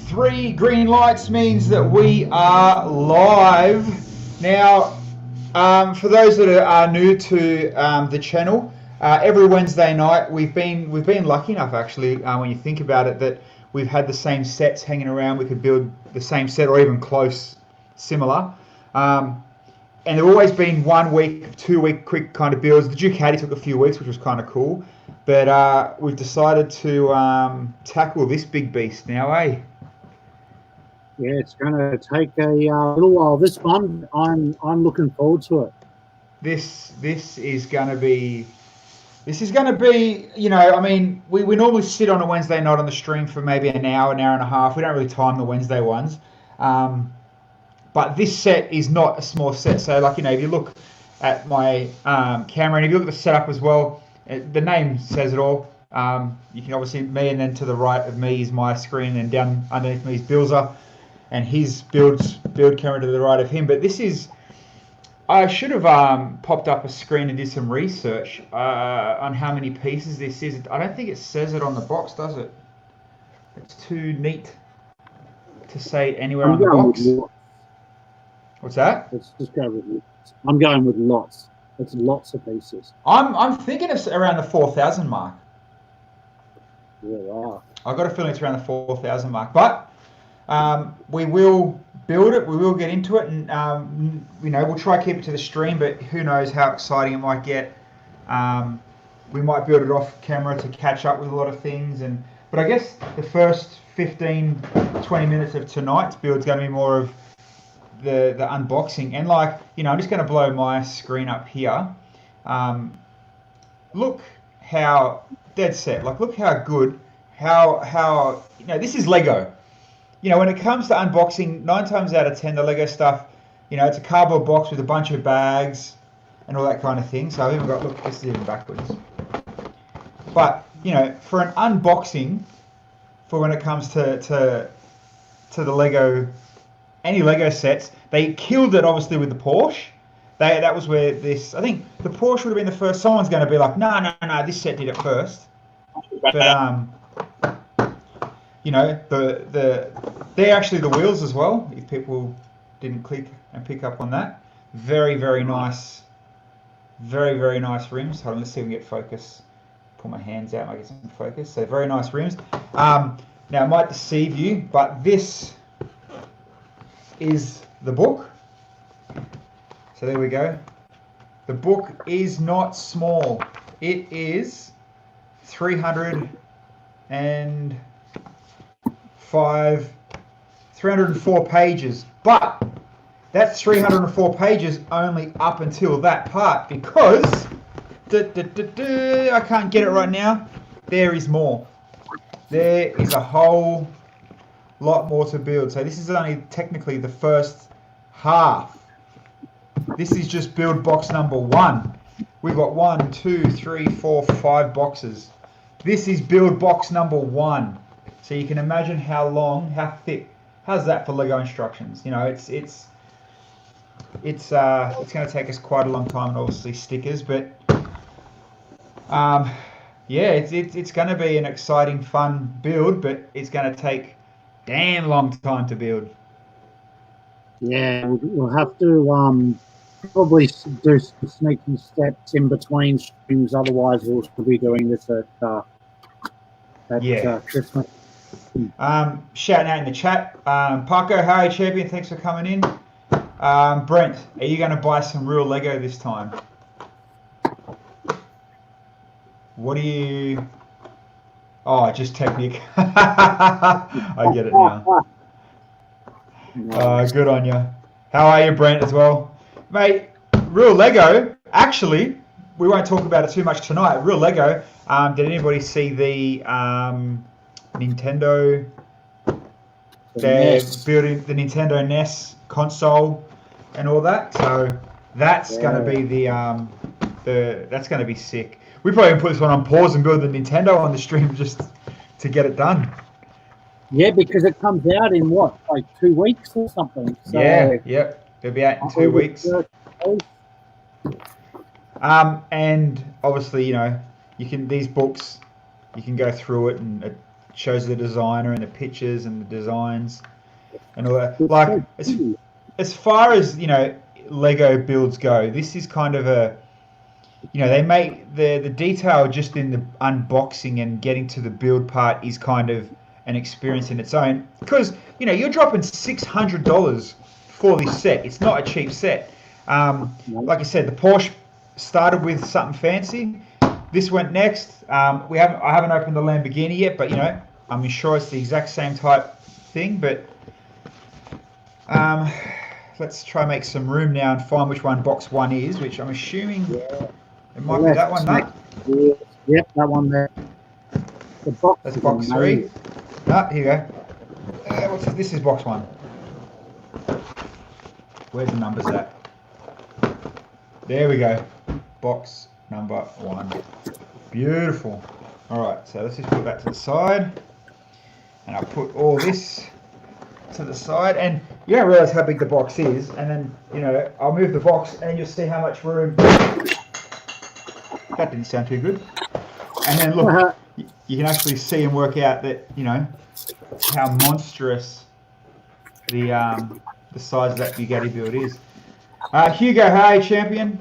Three green lights means that we are live. Now, for those that are new to the channel, every Wednesday night we've been lucky enough, actually, when you think about it, that we've had the same sets hanging around. We could build the same set or even close, similar. And there have always been 1 week, 2 week quick kind of builds. The Ducati took a few weeks, which was kind of cool. But we've decided to tackle this big beast now, eh? Yeah, it's going to take a little while. This one, I'm looking forward to it. This is going to be, you know, I mean, we normally sit on a Wednesday night on the stream for maybe an hour and a half. We don't really time the Wednesday ones. But this set is not a small set. So, like, you know, if you look at my camera and if you look at the setup as well, the name says it all. You can obviously me, and then to the right of me is my screen, and down underneath me is Bill's, and his build camera to the right of him. But this is, I should have popped up a screen and did some research on how many pieces this is. I don't think it says it on the box, does it? It's too neat to say anywhere on the box. What's that? Let's just go with lots. I'm going with lots. It's lots of pieces. I'm thinking it's around the 4,000 mark. Yeah. I've got a feeling it's around the 4,000 mark, but we will build it. We will get into it, and you know, we'll try to keep it to the stream. But who knows how exciting it might get? We might build it off camera to catch up with a lot of things. But I guess the first 15-20 minutes of tonight's build is going to be more of the unboxing, and, like, you know, I'm just going to blow my screen up here. Look how dead set. Like, look how good. How you know, this is Lego. You know, when it comes to unboxing, 9 times out of 10, the Lego stuff, you know, it's a cardboard box with a bunch of bags and all that kind of thing. So I've even got, look, this is even backwards. But, you know, for an unboxing, for when it comes to the Lego, any Lego sets, they killed it, obviously, with the Porsche. That was where this, I think the Porsche would have been the first. Someone's going to be like, no, this set did it first. But, you know, they're actually the wheels as well, if people didn't click and pick up on that. Very, very nice. Very, very nice rims. Hold on, let's see if we can get focus. Pull my hands out, might get some focus. So very nice rims. Now, it might deceive you, but this is the book. So there we go. The book is not small. It is 304 pages, but that's 304 pages only up until that part, because I can't get it right now. There is more. There is a whole lot more to build. So this is only technically the first half. This is just build box number 1. We've got 1, 2, 3, 4, 5 boxes. This is build box number 1. So you can imagine how long, how thick. How's that for Lego instructions? You know, it's going to take us quite a long time, and obviously stickers, but yeah, it's going to be an exciting, fun build, but it's going to take damn long time to build. Yeah, we'll have to probably do some sneaky steps in between streams. Otherwise, we'll be doing this at Christmas. Shouting out in the chat, Paco, how are you, champion? Thanks for coming in. Brent, are you going to buy some real Lego this time? What do you... Oh, just Technic. I get it now. Good on you. How are you, Brent, as well? Mate, real Lego, actually, we won't talk about it too much tonight. Real Lego, did anybody see the Nintendo? They're building the Nintendo NES console and all that. So that's going to be that's going to be sick. We probably can put this one on pause and build the Nintendo on the stream just to get it done. Yeah, because it comes out in what, like 2 weeks or something. So yeah, yep. It'll be out in 2 weeks. And obviously, you know, these books, you can go through it and it shows the designer and the pictures and the designs and all that. Like, as far as, you know, Lego builds go, this is kind of a, you know, they make the detail just in the unboxing and getting to the build part is kind of an experience in its own, because, you know, you're dropping $600 for this set. It's not a cheap set. Like I said, the Porsche started with something fancy. This went next. I haven't opened the Lamborghini yet, but, you know, I'm sure it's the exact same type thing. But let's try and make some room now and find which one box 1 is, which I'm assuming it might be that one. No? Yep, that one there. The box. That's box 3. Ah, here you go. What's this? This is box 1. Where's the numbers at? There we go. Box number 1. Beautiful. Alright, so let's just put that to the side. And I'll put all this to the side. And you don't realise how big the box is. And then, you know, I'll move the box and you'll see how much room. That didn't sound too good. And then look, you can actually see and work out that, you know, how monstrous the size of that Bugatti build is. Hugo Hay champion,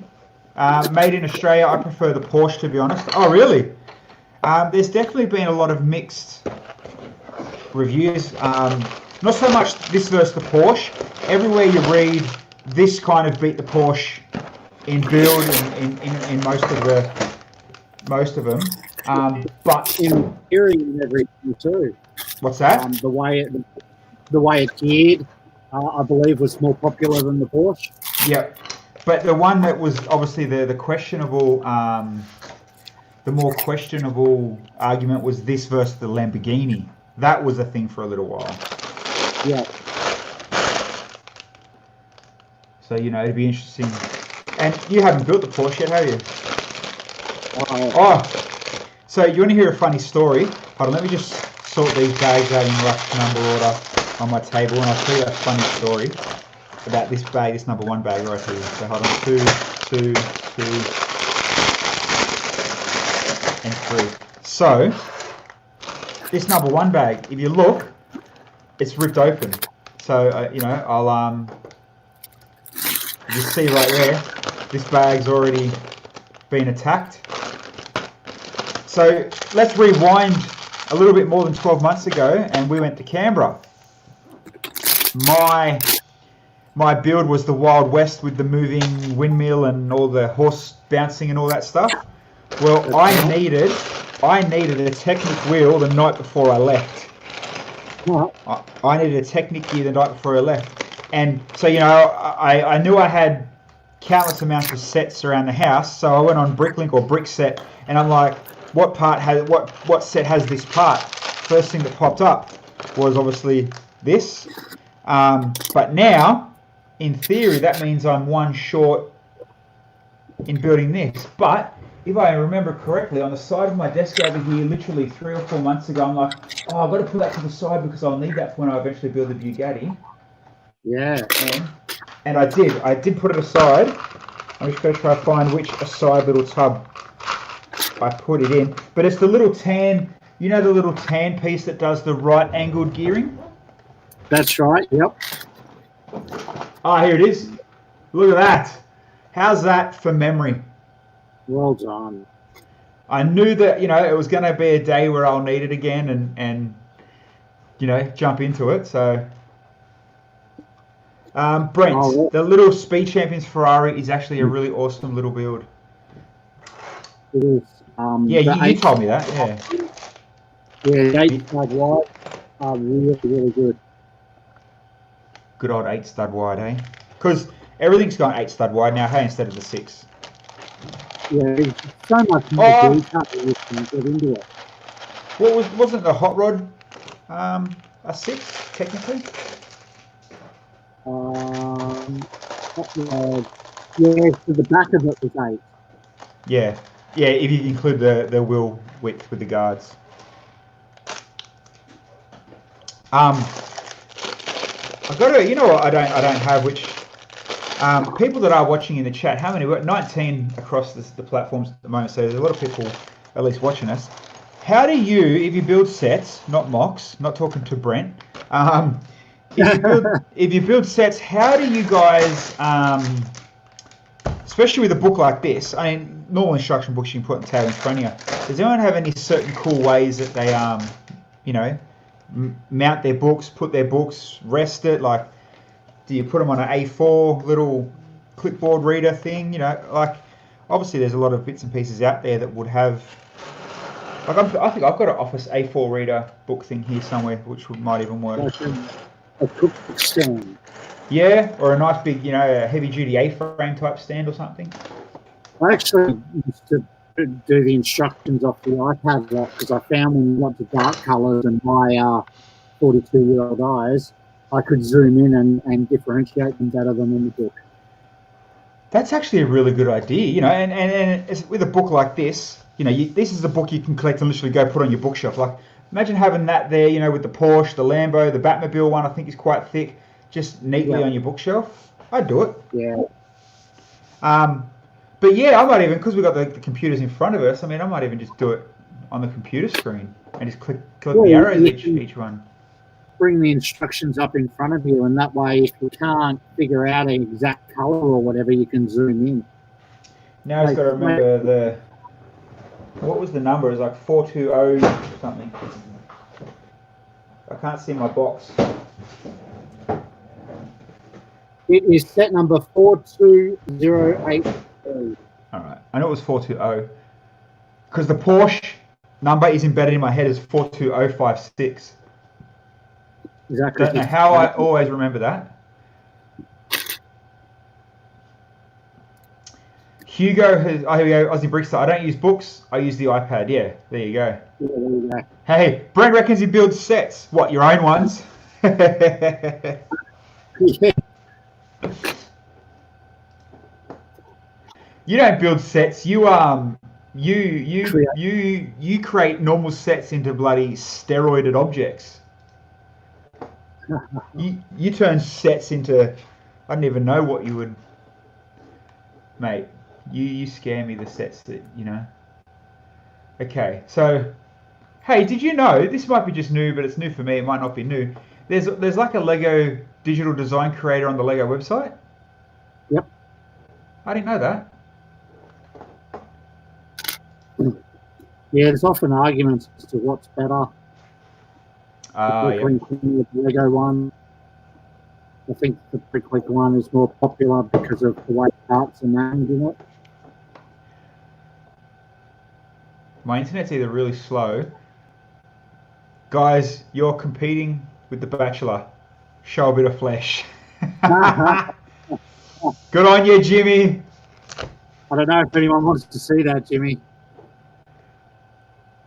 made in Australia. I prefer the Porsche, to be honest. Oh, really? There's definitely been a lot of mixed reviews. Not so much this versus the Porsche. Everywhere you read, this kind of beat the Porsche in build in most of them. But in theory and everything too. What's that? The way it geared, I believe, was more popular than the Porsche. Yeah, but the one that was obviously the questionable, the more questionable argument was this versus the Lamborghini. That was a thing for a little while. Yeah. So, you know, it'd be interesting. And you haven't built the Porsche yet, have you? Oh, so you want to hear a funny story? Hold on, let me just sort these bags out in rough number order on my table, and I'll tell you a funny story about this bag, this number 1 bag right here. So hold on, 2, 2, 2, and 3. So this number 1 bag, if you look, it's ripped open. So you know, I'll you see right there, this bag's already been attacked. So let's rewind a little bit more than 12 months ago, and we went to Canberra. My build was the Wild West with the moving windmill and all the horse bouncing and all that stuff. Well, I needed a Technic wheel the night before I left. I needed a Technic gear the night before I left. And so, you know, I knew I had countless amounts of sets around the house, so I went on Bricklink or Brickset, and I'm like, what set has this part? First thing that popped up was obviously this. But now, in theory, that means I'm 1 short in building this. But if I remember correctly, on the side of my desk over here, literally 3 or 4 months ago, I'm like, oh, I've got to put that to the side because I'll need that for when I eventually build the Bugatti. Yeah. And I did put it aside. I'm just going to try to find which aside little tub I put it in. But it's the little tan, you know, the little tan piece that does the right angled gearing? That's right, yep. Ah, here it is. Look at that. How's that for memory? Well done. I knew that, you know, it was going to be a day where I'll need it again and you know, jump into it. So, Brent, the little Speed Champions Ferrari is actually a really awesome little build. It is. Yeah, you told me that, yeah. Yeah, the 8 stud wide are really, really good. Good old 8 stud wide, eh? Because everything's got 8 stud wide now, hey, instead of the 6. Yeah, there's so much more detail that you can get into it. Wasn't the hot rod a 6 technically? Yeah, so the back of it was 8. Yeah, if you include the wheel width with the guards. I got to, you know what? I don't have, which People that are watching in the chat, how many? We've got 19 across the platforms at the moment, so there's a lot of people at least watching us. How do you, if you build sets, not mocks, not talking to Brent, if you build sets, how do you guys, especially with a book like this, I mean, normal instruction books you can put on the table in front of you. Does anyone have any certain cool ways that they, you know, mount their books, put their books, rest it? Like, do you put them on an A4 little clipboard reader thing? You know, like, obviously there's a lot of bits and pieces out there that would have, like, I think I've got an Office A4 reader book thing here somewhere, which might even work. Like a cookbook stand. Yeah, or a nice big, you know, a heavy-duty A-frame type stand or something. I actually used to do the instructions off the iPad lot because I found when you got the dark colours and my 42-year-old eyes, I could zoom in and differentiate them better than in the book. That's actually a really good idea, you know, and it's, with a book like this, you know, this is a book you can collect and literally go put on your bookshelf. Like, imagine having that there, you know, with the Porsche, the Lambo, the Batmobile one, I think is quite thick, just neatly on your bookshelf. I'd do it. Yeah. But yeah, I might even, because we've got the computers in front of us, I mean, I might even just do it on the computer screen and just click the arrows each one. Bring the instructions up in front of you, and that way, if you can't figure out an exact color or whatever, you can zoom in. Now I've just got to remember what was the number? It was like 420 something. I can't see my box. It is set number 42083. All right, I know it was 420 because the Porsche number is embedded in my head as 42056. Exactly. Don't know how I always remember that. Hugo has, oh, here we go, Aussie Brickster. I don't use books, I use the iPad. Yeah, there you go. Yeah, there you go. Hey, Brent reckons he builds sets. What, your own ones? Yeah. You don't build sets. You create normal sets into bloody steroided objects. You turn sets into, I don't even know what you would, mate. You scare me, the sets that, you know. Okay, so, hey, did you know, this might be just new, but it's new for me, it might not be new. There's like a Lego digital design creator on the Lego website? Yep. I didn't know that. Yeah, there's often arguments as to what's better. The Lego one. I think the Technic one is more popular because of the way parts are named in it. My internet's either really slow. Guys, you're competing with The Bachelor. Show a bit of flesh. Good on you, Jimmy. I don't know if anyone wants to see that, Jimmy.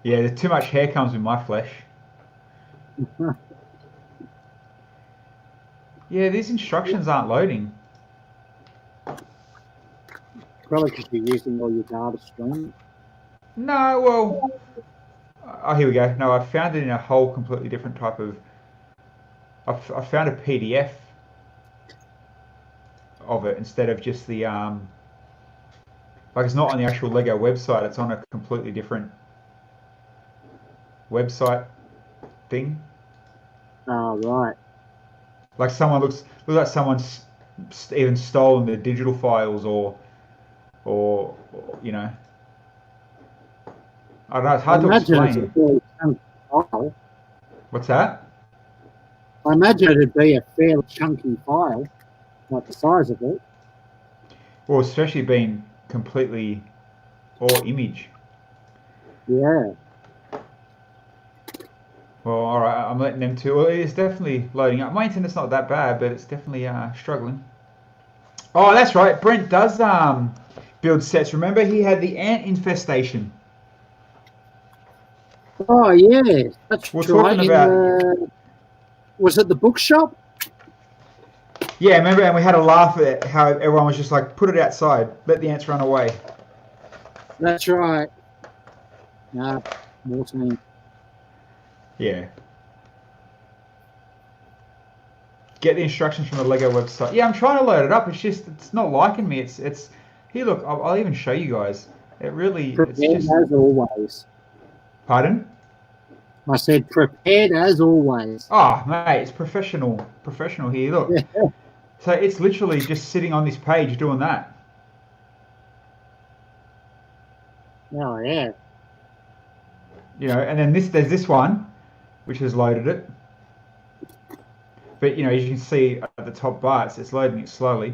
Yeah, there's too much hair comes with my flesh. Yeah, these instructions aren't loading. Probably because you're using all your data stream. No, well, oh, here we go. No, I found it in a whole completely different type of, I found a PDF of it instead of just the, like it's not on the actual Lego website, it's on a completely different website thing. Oh, right. Like someone looks like someone's even stolen the digital files or you know, I don't know. It's hard to explain. It's a fairly chunky file. What's that? I imagine it'd be a fairly chunky file, like the size of it. Well, especially being completely all image. Yeah. Well, all right, I'm letting them too. Well, it's definitely loading up. My internet's not that bad, but it's definitely struggling. Oh, that's right. Brent does build sets. Remember, he had the ant infestation. Oh, yeah. That's We're right. talking about. Was it the bookshop? Yeah, remember, and we had a laugh at how everyone was just like, put it outside, let the ants run away. That's right. No, more time. Yeah. Get the instructions from the Lego website. Yeah, I'm trying to load it up. It's just, it's not liking me. It's here, look, I'll even show you guys. It really, it's Prepared just... as always. Pardon? I said prepared as always. Oh, mate, it's professional here. Look. Yeah. So it's literally just sitting on this page doing that. Oh, yeah. You know, and then there's this one, which has loaded it. But, you know, as you can see at the top bar, it's loading it slowly.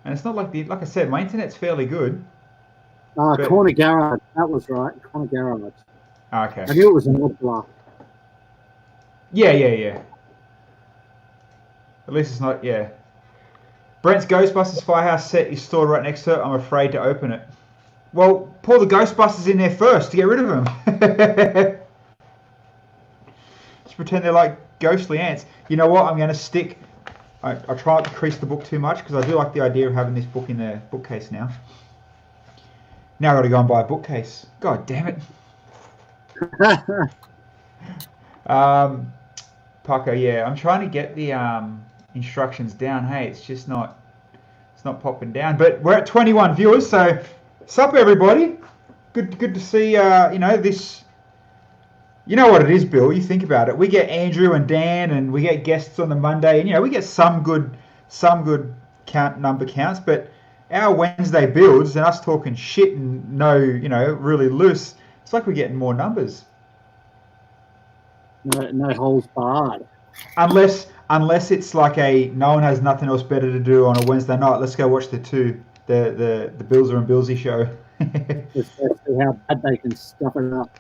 And it's not like like I said, my internet's fairly good. Oh, Corner Garage. That was right. Corner Garage. Okay. I knew it was an Oddblock. Yeah. At least it's not, yeah. Brent's Ghostbusters Firehouse set is stored right next to it. I'm afraid to open it. Well, pour the Ghostbusters in there first to get rid of them. Just pretend they're like ghostly ants. You know what? I'm going to stick... I try not to crease the book too much because I do like the idea of having this book in the bookcase now. Now I've got to go and buy a bookcase. God damn it. Paco, yeah, I'm trying to get the instructions down. Hey, it's just not, it's not popping down. But we're at 21 viewers, so sup everybody. Good to see. You know this. You know what it is, Bill. You think about it. We get Andrew and Dan, and we get guests on the Monday, and you know we get some good number counts. But our Wednesday builds and us talking shit and really loose. It's like we're getting more numbers. No holes barred. Unless it's like no one has nothing else better to do on a Wednesday night. Let's go watch the Billser and Billsy show. Let's see how bad they can stuff it up.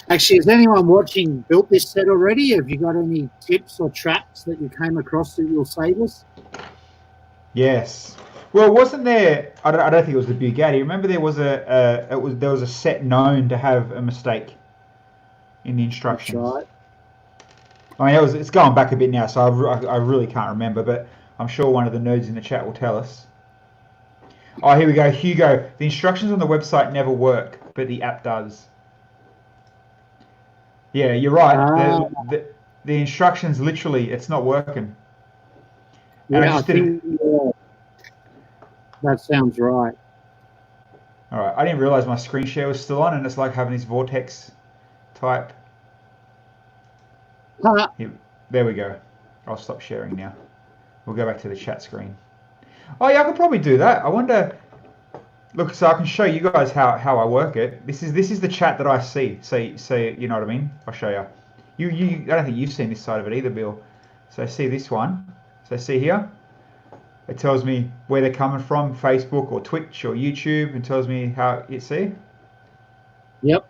Actually, has anyone watching built this set already? Have you got any tips or traps that you came across that you'll save us? Yes. Well, wasn't there? I don't think it was the Bugatti. Remember, there was there was a set known to have a mistake in the instructions. That's right. I mean, it's going back a bit now, so I really can't remember, but I'm sure one of the nerds in the chat will tell us. Oh, here we go, Hugo. The instructions on the website never work, but the app does. Yeah, you're right. The instructions, literally, it's not working. And Yeah, I think that sounds right. All right, I didn't realize my screen share was still on, and it's like having this vortex type. Here, there we go. I'll stop sharing now. We'll go back to the chat screen. Oh yeah, I could probably do that. I wonder. Look, so I can show you guys how I work it. This is the chat that I see. So you know what I mean? I'll show you. I don't think you've seen this side of it either, Bill. So see this one. So see here. It tells me where they're coming from, Facebook or Twitch or YouTube, and tells me how you see. Yep.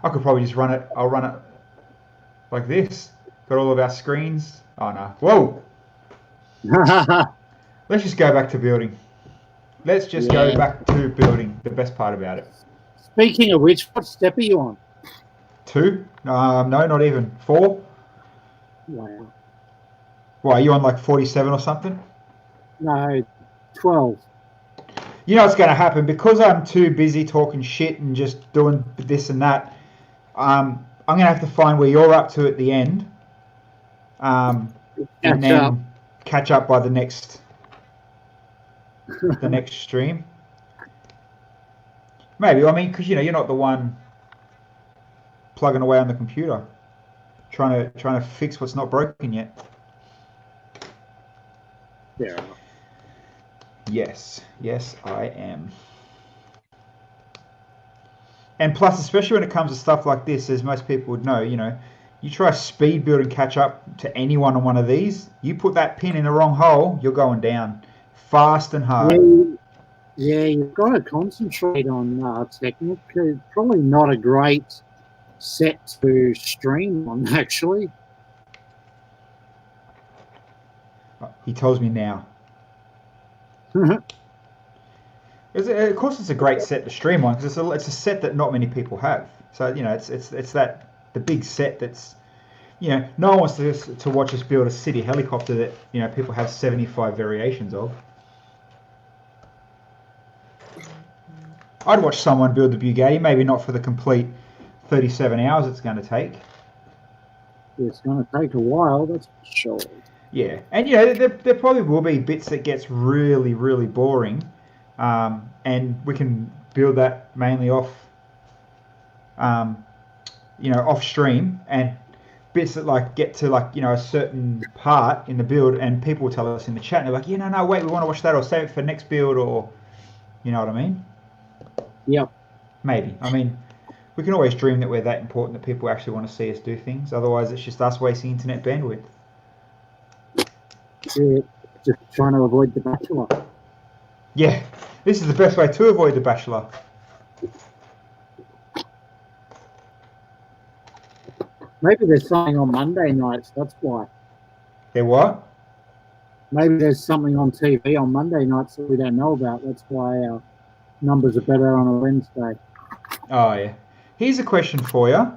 I could probably just run it. I'll run it like this. Got all of our screens. Oh no. Whoa. Let's just go back to building. Let's just go back to building. The best part about it. Speaking of which, what step are you on? 2? No, not even. 4? Wow. Why, are you on like 47 or something? No, 12. You know what's going to happen? Because I'm too busy talking shit and just doing this and that, I'm going to have to find where you're up to at the end. And then catch up by the next stream. Maybe, I mean, because you're not the one plugging away on the computer, trying to fix what's not broken yet. Yeah. Yes, I am. And plus, especially when it comes to stuff like this, as most people would know, you try speed build and catch up to anyone on one of these, you put that pin in the wrong hole, you're going down fast and hard. Yeah, you've got to concentrate on Technic. Probably not a great set to stream on, actually. He tells me now. Of course, it's a great set to stream on because it's a set that not many people have. So it's the big set that's no one wants to watch us build a city helicopter that people have 75 variations of. I'd watch someone build the Bugatti, maybe not for the complete 37 hours it's going to take. It's going to take a while, that's for sure. Yeah, and you know there probably will be bits that gets really really boring, and we can build that mainly off, off stream, and bits that like get to like a certain part in the build, and people will tell us in the chat, and they're like, no, wait, we want to watch that, or save it for next build, or you know what I mean? Yep. Maybe. I mean, we can always dream that we're that important that people actually want to see us do things. Otherwise, it's just us wasting internet bandwidth. Yeah, just trying to avoid The Bachelor. Yeah, this is the best way to avoid The Bachelor. Maybe there's something on Monday nights, that's why. There what? Maybe there's something on TV on Monday nights that we don't know about. That's why our numbers are better on a Wednesday. Oh, yeah. Here's a question for you.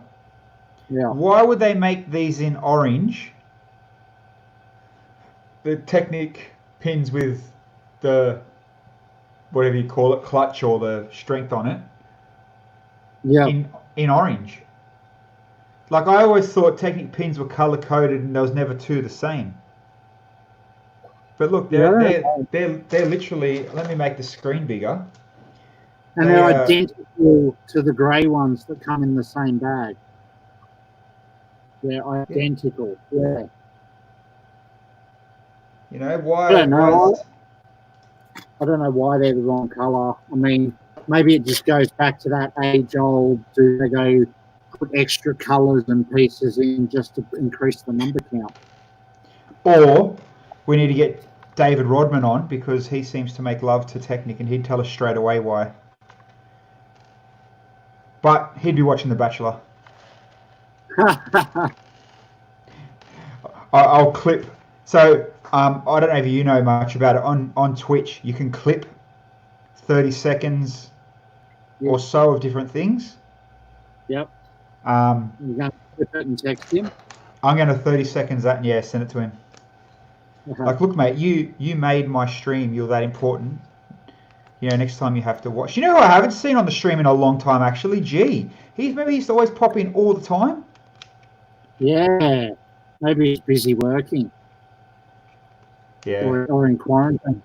Yeah. Why would they make these in orange? The Technic pins with the, whatever you call it, clutch or the strength on it. Yeah. In orange. Like, I always thought Technic pins were color coded and there was never two the same. But look, they're literally. Let me make the screen bigger. And they're identical to the grey ones that come in the same bag. They're identical. Yeah. You know why? I don't know. I don't know why they're the wrong colour. I mean, maybe it just goes back to that age-old. Do they go put extra colours and pieces in just to increase the number count? Or we need to get David Rodman on because he seems to make love to Technic and he'd tell us straight away why. But he'd be watching The Bachelor. I'll clip. So I don't know if you know much about it. On Twitch, you can clip 30 seconds or so of different things. Yep. You're going to clip it and text him? I'm going to 30 seconds that and send it to him. Like, look, mate, you made my stream. You're that important. You know, next time you have to watch. You know who I haven't seen on the stream in a long time, actually? G. Maybe he used to always pop in all the time. Yeah. Maybe he's busy working. Yeah. Or in quarantine.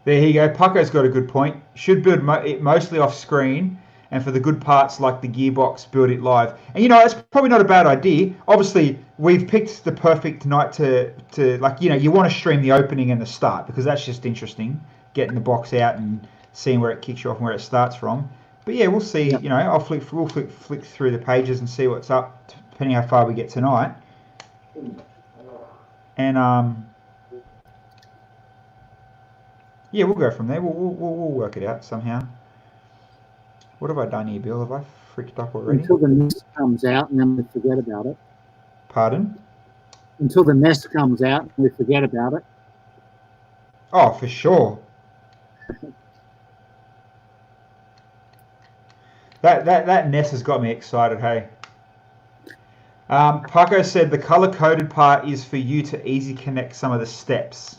There you go. Pucko's got a good point. Should build it mostly off screen, and for the good parts like the gearbox, build it live. And you know, it's probably not a bad idea. Obviously, we've picked the perfect night to like, you know, you want to stream the opening and the start because that's just interesting, getting the box out and seeing where it kicks you off and where it starts from. But yeah, we'll see. Yep. You know, we'll flick through the pages and see what's up, depending how far we get tonight. And yeah, we'll go from there. We'll work it out somehow. What have I done here, Bill? Have I freaked up already? Until the nest comes out and then we forget about it. Pardon? Until the nest comes out and we forget about it. Oh, for sure. That nest has got me excited, hey. Paco said the color-coded part is for you to easy connect some of the steps.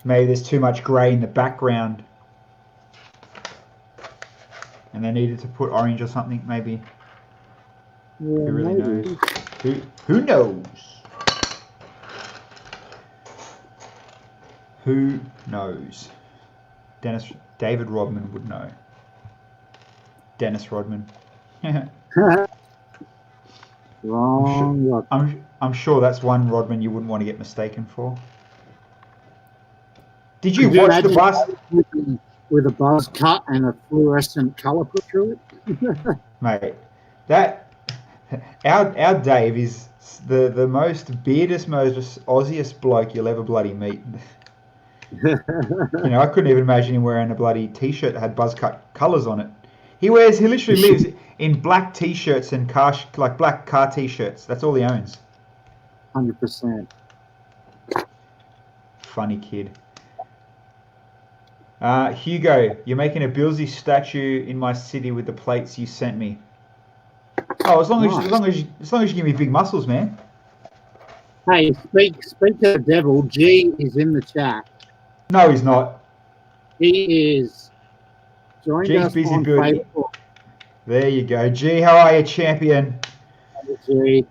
Maybe there's too much grey in the background. And they needed to put orange or something, maybe. Yeah, who really maybe. knows? Who knows? Who knows? David Rodman would know. Dennis Rodman. Wrong. I'm sure that's one Rodman you wouldn't want to get mistaken for. Did you watch the bus? With a buzz cut and a fluorescent colour put through it? Mate, our Dave is the most beardest, most Aussiest bloke you'll ever bloody meet. You know, I couldn't even imagine him wearing a bloody t-shirt that had buzz cut colours on it. He literally lives in black t-shirts and black car t-shirts. That's all he owns. 100%. Funny kid. Hugo, you're making a Billsy statue in my city with the plates you sent me. Oh, as long as you give me big muscles, man. Hey, speak to the devil. G is in the chat. No, he's not. He is. Joined G's us busy on building. Facebook. There you go. G, how are you, champion? Gee,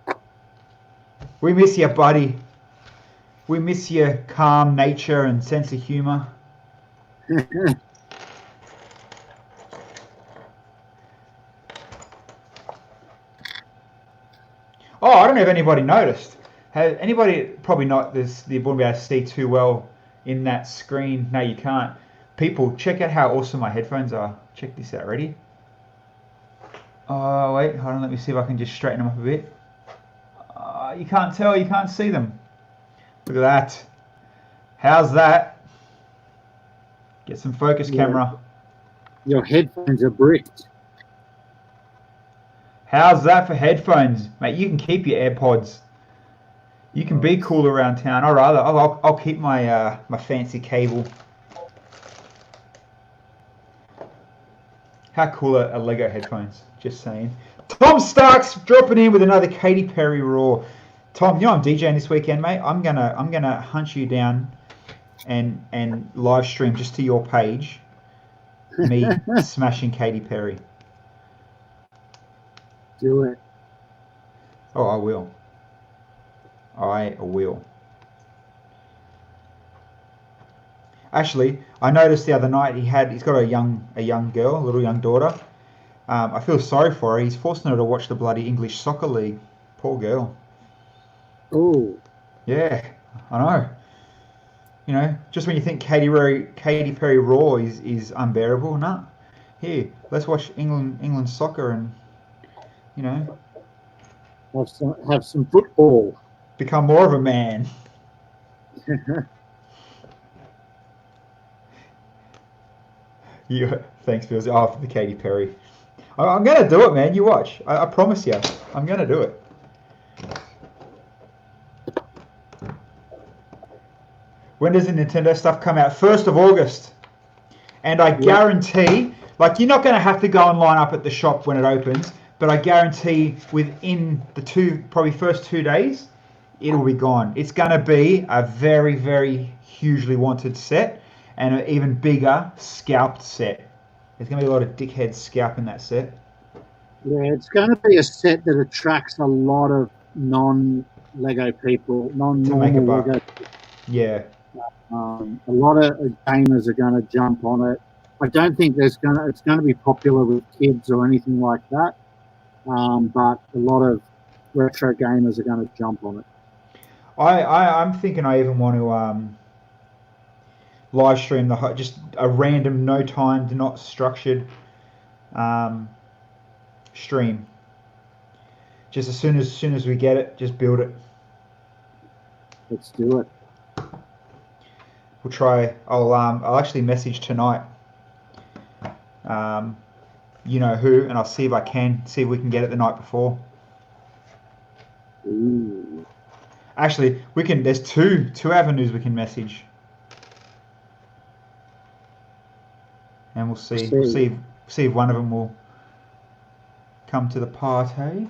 We miss you, buddy. We miss your calm nature and sense of humour. Oh, I don't know if anybody noticed. Has anybody probably not? This you wouldn't be able to see too well in that screen. No, you can't. People, check out how awesome my headphones are. Check this out. Ready? Oh wait, hold on. Let me see if I can just straighten them up a bit. You can't tell. You can't see them. Look at that. How's that? Get some focus camera. your headphones are bricked. How's that for headphones, mate? You can keep your AirPods. You can be cool around town. I'll keep my my fancy cable. How cool are Lego headphones? Just saying. Tom Starks dropping in with another Katy Perry Raw. Tom, you know I'm DJing this weekend, mate. I'm gonna hunt you down and live stream just to your page. Me smashing Katy Perry. Do it. Oh, I will. I will. Actually, I noticed the other night he's got a young girl, a little young daughter. I feel sorry for her. He's forcing her to watch the bloody English Soccer League. Poor girl. Oh, Yeah, I know. You know, just when you think Katy Perry Raw is unbearable, nah. Here, let's watch England soccer and you know have some football. become more of a man. Yeah, thanks, Phil. Oh, for the Katy Perry. I'm gonna do it, man. You watch. I promise you. I'm gonna do it. When does the Nintendo stuff come out? 1st of August. And I guarantee, like, you're not going to have to go and line up at the shop when it opens, but I guarantee within the probably first 2 days, it'll be gone. It's going to be a very, very hugely wanted set and an even bigger scalped set. There's going to be a lot of dickheads scalping that set. Yeah, it's going to be a set that attracts a lot of non-Lego people, non-normal Lego. Yeah. A lot of gamers are going to jump on it. I don't think it's going to be popular with kids or anything like that. But a lot of retro gamers are going to jump on it. I'm thinking I even want to live stream just a random, no timed, not structured stream. Just as soon as we get it, just build it. Let's do it. We'll try. I'll actually message tonight. You know who, and I'll see if we can get it the night before. Ooh. Actually, we can. There's two avenues we can message, and we'll see. We'll see if one of them will come to the party.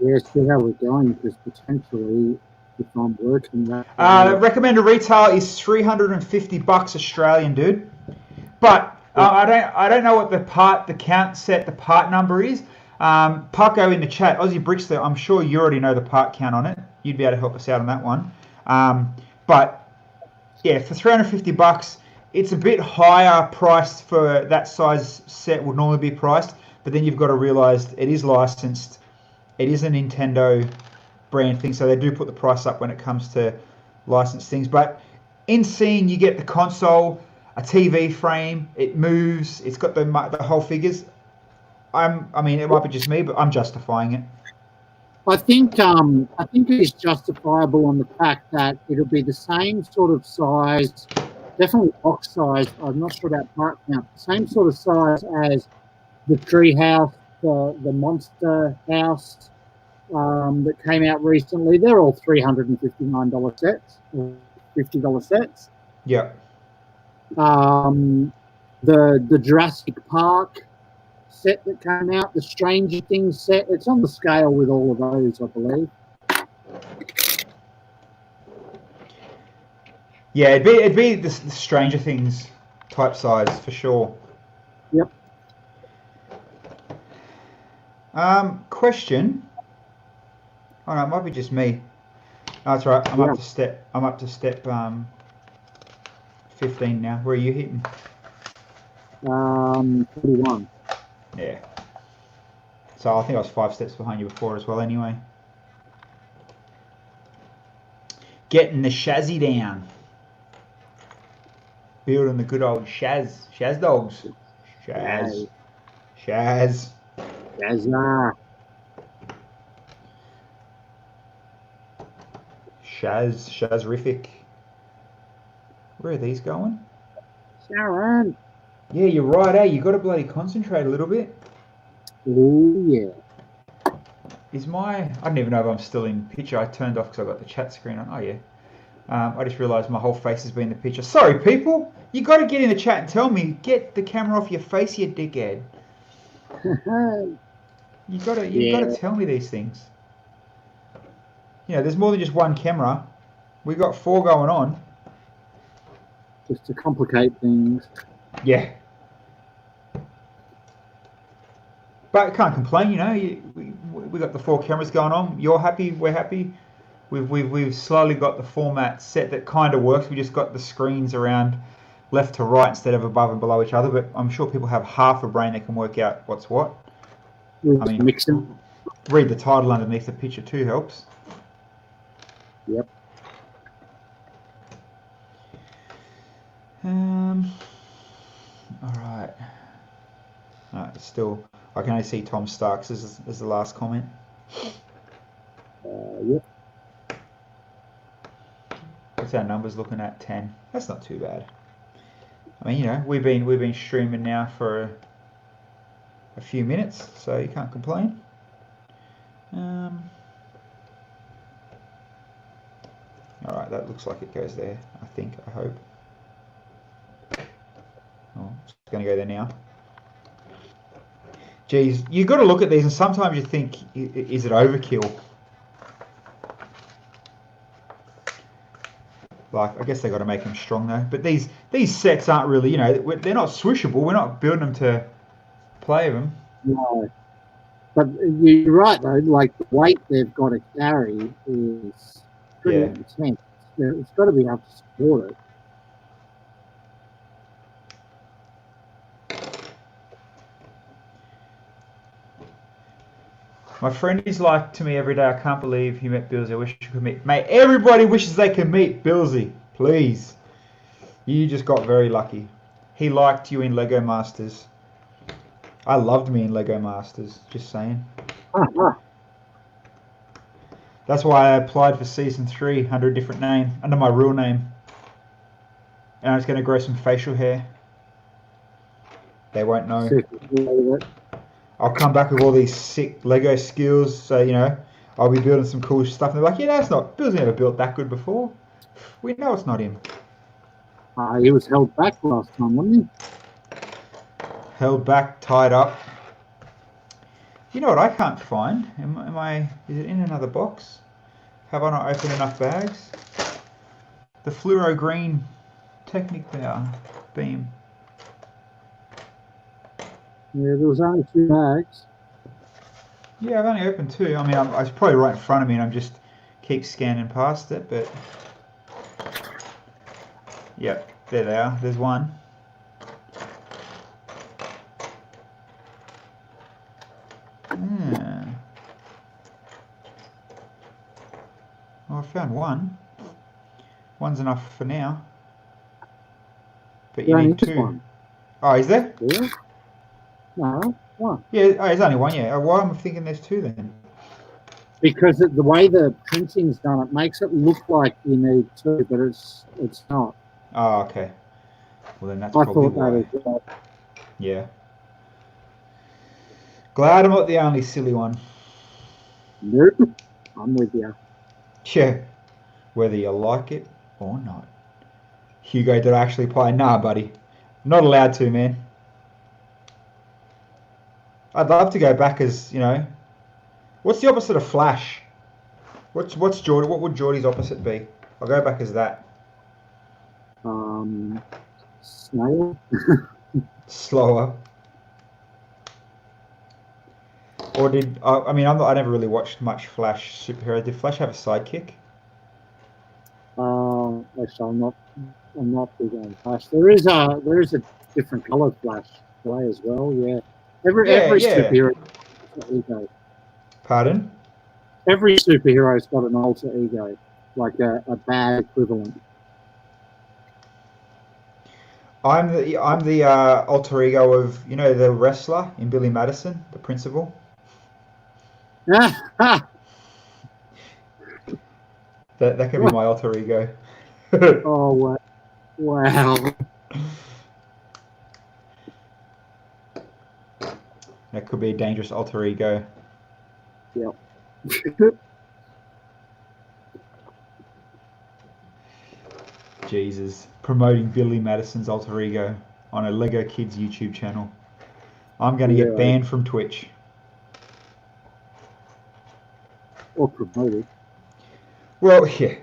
Yeah, see how we're going, because potentially, if I'm working that. Recommended retail is $350 Australian, dude. But I don't know what the part number is. Paco in the chat, Aussie Brickster, I'm sure you already know the part count on it. You'd be able to help us out on that one. But yeah, for $350, it's a bit higher priced for that size set would normally be priced. But then you've got to realise it is licensed. It is a Nintendo brand thing, so they do put the price up when it comes to licensed things. But in scene, you get the console, a TV frame, it moves, it's got the whole figures. I mean, it might be just me, but I'm justifying it. I think it is justifiable on the fact that it'll be the same sort of size, definitely box size. I'm not sure about part count. Same sort of size as the Treehouse, the Monster House that came out recently. They're all $359 sets, $50 sets. Yeah. The Jurassic Park set that came out, the Stranger Things set, it's on the scale with all of those, I believe. Yeah, it'd be the Stranger Things type size for sure. Yep. Question. Oh no, it might be just me. No, that's right. I'm Yeah. up to step 15 now. Where are you hitting? 41. Yeah. So I think I was 5 steps behind you before as well. Anyway. Getting the chassis down. Building the good old Shaz dogs. Shaz. Shazza. Shazrific. Where are these going? Sharon. Yeah, you're right, eh? You got to bloody concentrate a little bit. Oh, yeah. I don't even know if I'm still in picture. I turned off because I got the chat screen on. Oh, yeah. I just realised my whole face has been in the picture. Sorry, people. You got to get in the chat and tell me. Get the camera off your face, you dickhead. You got to tell me these things. You know, there's more than just one camera. We got 4 going on. Just to complicate things. Yeah. But can't complain, you know. We got the 4 cameras going on. You're happy. We're happy. We've slowly got the format set that kind of works. We just got the screens around left to right instead of above and below each other. But I'm sure people have half a brain that can work out what's what. I mean, mixing. Read the title underneath the picture too helps. Yep. All right. Still, I can only see Tom Starks as the last comment. Yep. What's our numbers looking at? 10. That's not too bad. I mean, you know, we've been streaming now for a few minutes, so you can't complain. All right, that looks like it goes there. I hope. Oh, it's going to go there now. Geez, you got to look at these, and sometimes you think, is it overkill? Like, I guess they got to make them strong though. But these sets aren't really, you know, they're not swishable. We're not building them to play them. No. But you're right though. Like the weight they've got to carry is pretty intense. It's got to be able to support it. My friend is like to me every day, I can't believe he met Billsy. I wish you could meet. Mate, everybody wishes they could meet Billsy. Please. You just got very lucky. He liked you in Lego Masters. I loved me in Lego Masters. Just saying. That's why I applied for Season 3 under a different name. Under my real name. And I was going to grow some facial hair. They won't know. I'll come back with all these sick Lego skills, so you know, I'll be building some cool stuff. And they're like, yeah, that's not, Bill's never built that good before. We know it's not him. He was held back last time, wasn't he? Held back, tied up. You know what I can't find? Is it in another box? Have I not opened enough bags? The fluoro green Technic power beam. Yeah, there was only 2 bags. Yeah, I've only opened 2. I mean, it's probably right in front of me and I'm just keep scanning past it, but... Yep, there they are. There's one. Yeah. Well, I found one. One's enough for now. But you need 2. One. Oh, is there? Yeah. No, one. Yeah, there's only one, yeah. Why am I thinking there's 2 then? Because the way the printing's done, it makes it look like you need 2, but it's not. Oh, okay. Well, then that's I probably thought why. that as well. Yeah. Glad I'm not the only silly one. Nope. I'm with you. Yeah. Whether you like it or not. Hugo, did I actually play? Nah, buddy. Not allowed to, man. I'd love to go back as, you know... What's the opposite of Flash? What's Geordie? What would Geordie's opposite be? I'll go back as that. Snail. Slower. Or did I mean I never really watched much Flash superhero. Did Flash have a sidekick? Actually, I'm not big on Flash. There is a different coloured Flash play as well. Yeah, Yeah, every yeah. superhero has an ego. Pardon? Every superhero's got an alter ego, like a bad equivalent. I'm the alter ego of the wrestler in Billy Madison, the principal. That could be my alter ego. Oh wow! That could be a dangerous alter ego. Yep. Jesus, promoting Billy Madison's alter ego on a Lego Kids YouTube channel. I'm going to get banned from Twitch. Or promoted. Well, yeah.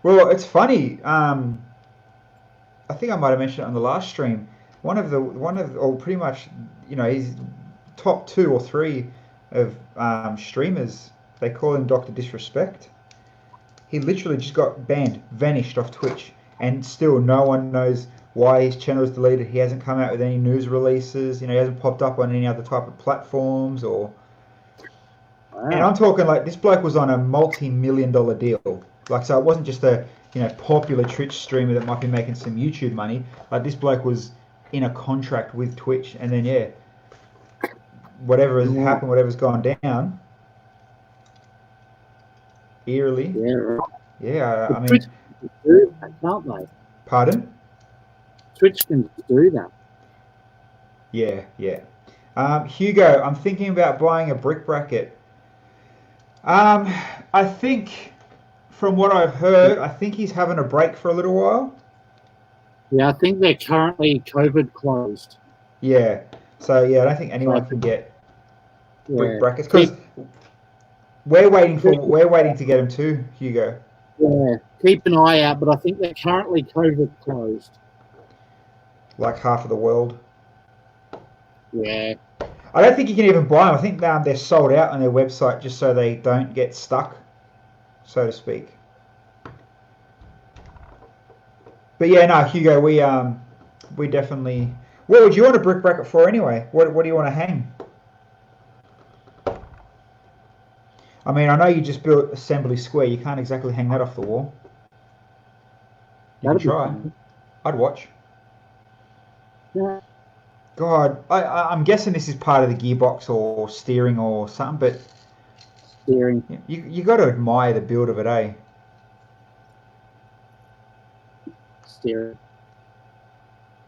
Well, it's funny. I think I might have mentioned it on the last stream. Or pretty much, he's top 2 or 3 of streamers. They call him Dr. Disrespect. He literally just got banned, vanished off Twitch, and still no one knows why his channel is deleted. He hasn't come out with any news releases. He hasn't popped up on any other type of platforms or. Wow. And I'm talking like this bloke was on a multi-million-dollar deal. Like, so it wasn't just a popular Twitch streamer that might be making some YouTube money. Like, this bloke was in a contract with Twitch, and then whatever has happened, whatever's gone down. Eerily. Yeah, I mean. Twitch can do that, can't they? Pardon? Twitch can do that. Yeah. Hugo, I'm thinking about buying a brick bracket. I think, from what I've heard, I think he's having a break for a little while. Yeah, I think they're currently COVID closed. Yeah. So I don't think anyone can get brick brackets because we're waiting to get them too, Hugo. Yeah, keep an eye out, but I think they're currently COVID closed. Like half of the world. Yeah. I don't think you can even buy them. I think they're sold out on their website just so they don't get stuck, so to speak. But yeah, no, Hugo, we definitely. What would you want a brick bracket for anyway? What do you want to hang? I mean, I know you just built Assembly Square. You can't exactly hang that off the wall. You can try. I'd watch. Yeah. God, I'm guessing this is part of the gearbox or steering or something, but steering. You got to admire the build of it, eh? Steering.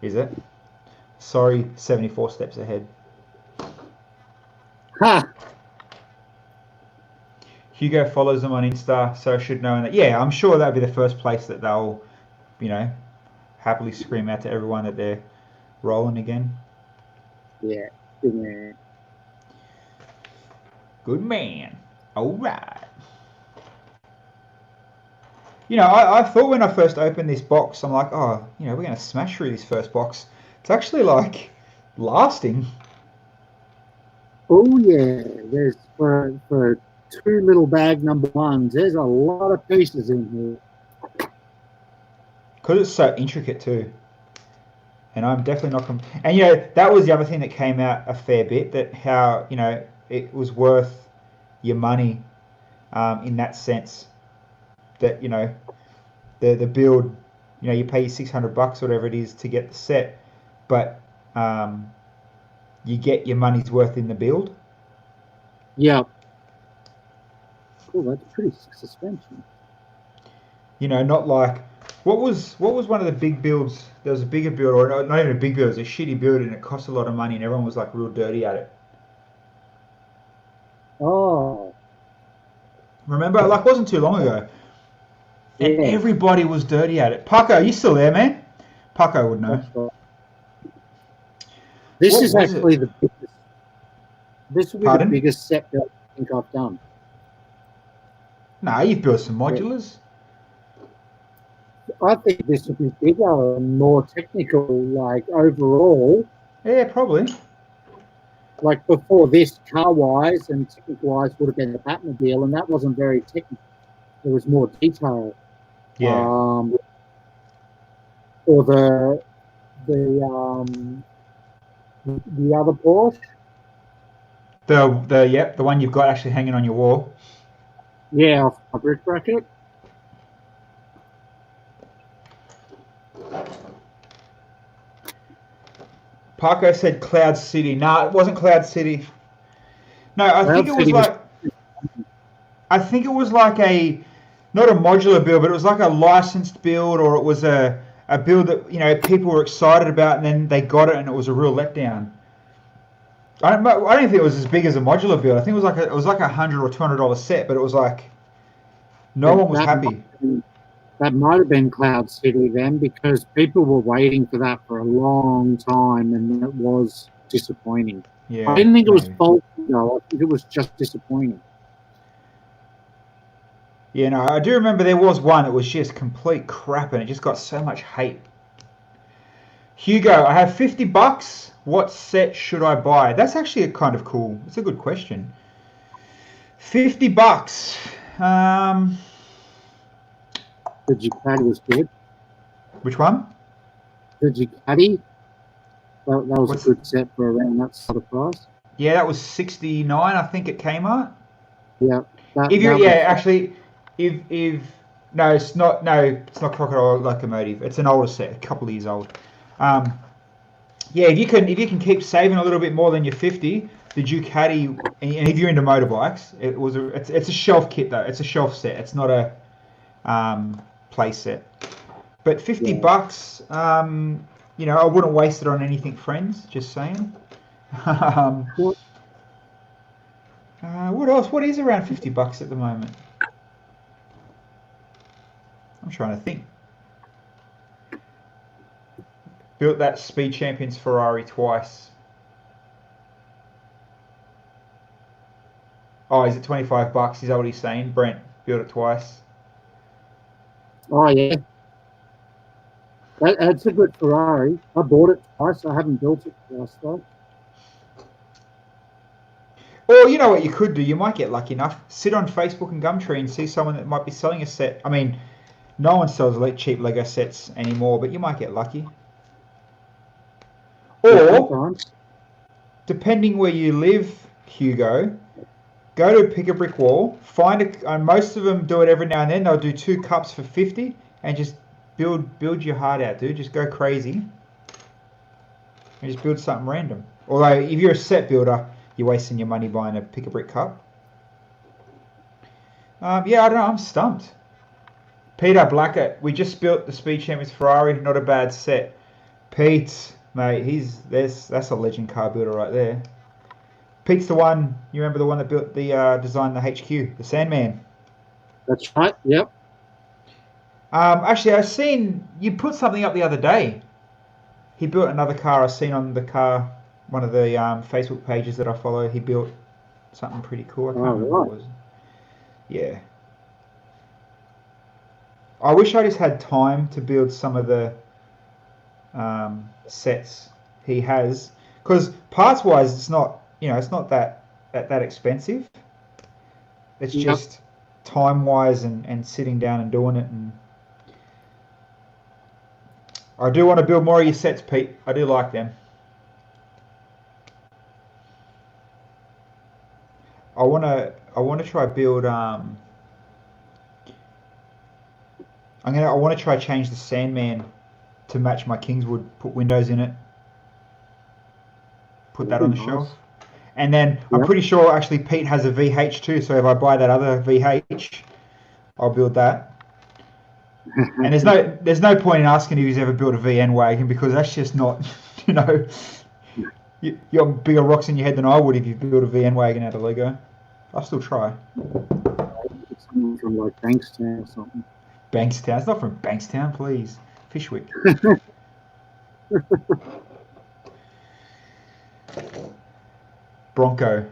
Is it? Sorry, 74 steps ahead. Ha! Hugo follows them on Insta, so I should know that. Yeah, I'm sure that'll be the first place that they'll, happily scream out to everyone that they're rolling again. Yeah, good man. Good man. All right. I thought when I first opened this box, I'm like, we're going to smash through this first box. It's actually like lasting. Oh yeah, there's for 2 little bag number 1s. There's a lot of pieces in here. Because it's so intricate too. And I'm definitely not. And that was the other thing that came out a fair bit. That how it was worth your money, in that sense. That the build, you pay your $600 whatever it is to get the set, but you get your money's worth in the build. Yeah. Cool. That's pretty suspension. Not like. What was one of the big builds? There was a bigger build, or not even a big build, it was a shitty build, and it cost a lot of money, and everyone was like real dirty at it. Oh. Remember? Like, it wasn't too long ago. And everybody was dirty at it. Paco, are you still there, man? Paco would know. Right. This is actually the biggest. This will be the biggest set build I think I've done. No, you've built some modulars. I think this would be bigger and more technical, like overall. Yeah, probably. like before this, car-wise and Technic-wise would have been the Batmobile, and that wasn't very technical. There was more detail. Yeah. Or the other Porsche. The one you've got actually hanging on your wall. Yeah, off my brick bracket. Parko said Cloud City. Nah, it wasn't Cloud City. No, I think it was like a not a modular build, but it was like a licensed build, or it was a build that, you know, people were excited about, and then they got it and it was a real letdown. I don't think it was as big as a modular build. I think it was like $100 or $200 set, but it was like no one was happy. That might have been Cloud City then, because people were waiting for that for a long time, and it was disappointing. Yeah, I didn't think it was faulty, though. I think it was just disappointing. Yeah, no, I do remember there was one that was just complete crap, and it just got so much hate. Hugo, I have $50. What set should I buy? That's actually a kind of cool. It's a good question. $50. The Ducati was good. Which one? The Ducati. That was a good set for around that sort of price. Yeah, that was $69, I think, at Kmart. Yeah. No, it's not Crocodile Locomotive. It's an older set, a couple of years old. Yeah, if you can keep saving a little bit more than your 50, the Ducati, and if you're into motorbikes, it's a shelf kit though. It's a shelf set. It's not a play set. But $50, you know, I wouldn't waste it on anything, friends. Just saying. What else? What is around $50 at the moment? I'm trying to think. Built that Speed Champions Ferrari twice. Oh, is it $25? Is that what he's saying? Brent built it twice. Oh yeah, that's a good Ferrari. I bought it twice. I haven't built it twice though. Or you know what you could do? You might get lucky enough. Sit on Facebook and Gumtree and see someone that might be selling a set. I mean, no one sells cheap Lego sets anymore, but you might get lucky. Or, depending where you live, Hugo, go to Pick a Brick Wall. Most of them do it every now and then. They'll do 2 cups for $50 and just build your heart out, dude. Just go crazy and just build something random. Although, if you're a set builder, you're wasting your money buying a Pick a Brick cup. Yeah, I don't know. I'm stumped. Peter Blackett, we just built the Speed Champions Ferrari. Not a bad set. Pete, mate, that's a legend car builder right there. Pete's the one. You remember the one that built designed the HQ, the Sandman. That's right. Yep. Actually, I've seen you put something up the other day. He built another car. I've seen on the car, one of the Facebook pages that I follow. He built something pretty cool. I can't remember what it was. Yeah. I wish I just had time to build some of the sets he has, because parts wise it's not that expensive. It's just time wise and sitting down and doing it. And I do want to build more of your sets, Pete. I do like them. I want to try build I want to try change the Sandman to match my Kingswood. Put windows in it. Put that on the shelf. And then I'm pretty sure actually Pete has a VH too. So if I buy that other VH, I'll build that. And there's no point in asking if he's ever built a VN wagon, because that's just not, you know, you have bigger rocks in your head than I would if you built a VN wagon out of Lego. I'll still try. Someone from like Bankstown or something. Bankstown? It's not from Bankstown, please. Fishwick. Bronco.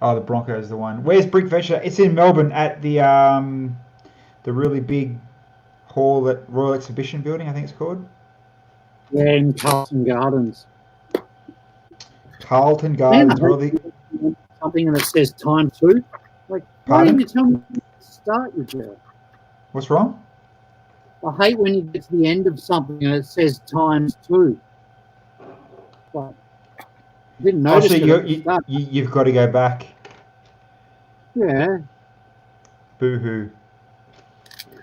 Oh, the Bronco is the one. Where's Brick Venture? It's in Melbourne at the really big hall at Royal Exhibition Building, I think it's called. Yeah, in Carlton Gardens. Carlton Man, Gardens, where all the... something that says time 2. Like, why Pardon? didn't you tell me to start your job? What's wrong? I hate when you get to the end of something and it says times 2. Like, I didn't Oh, notice so it at the start. you've got to go back. Yeah. Boo-hoo. Is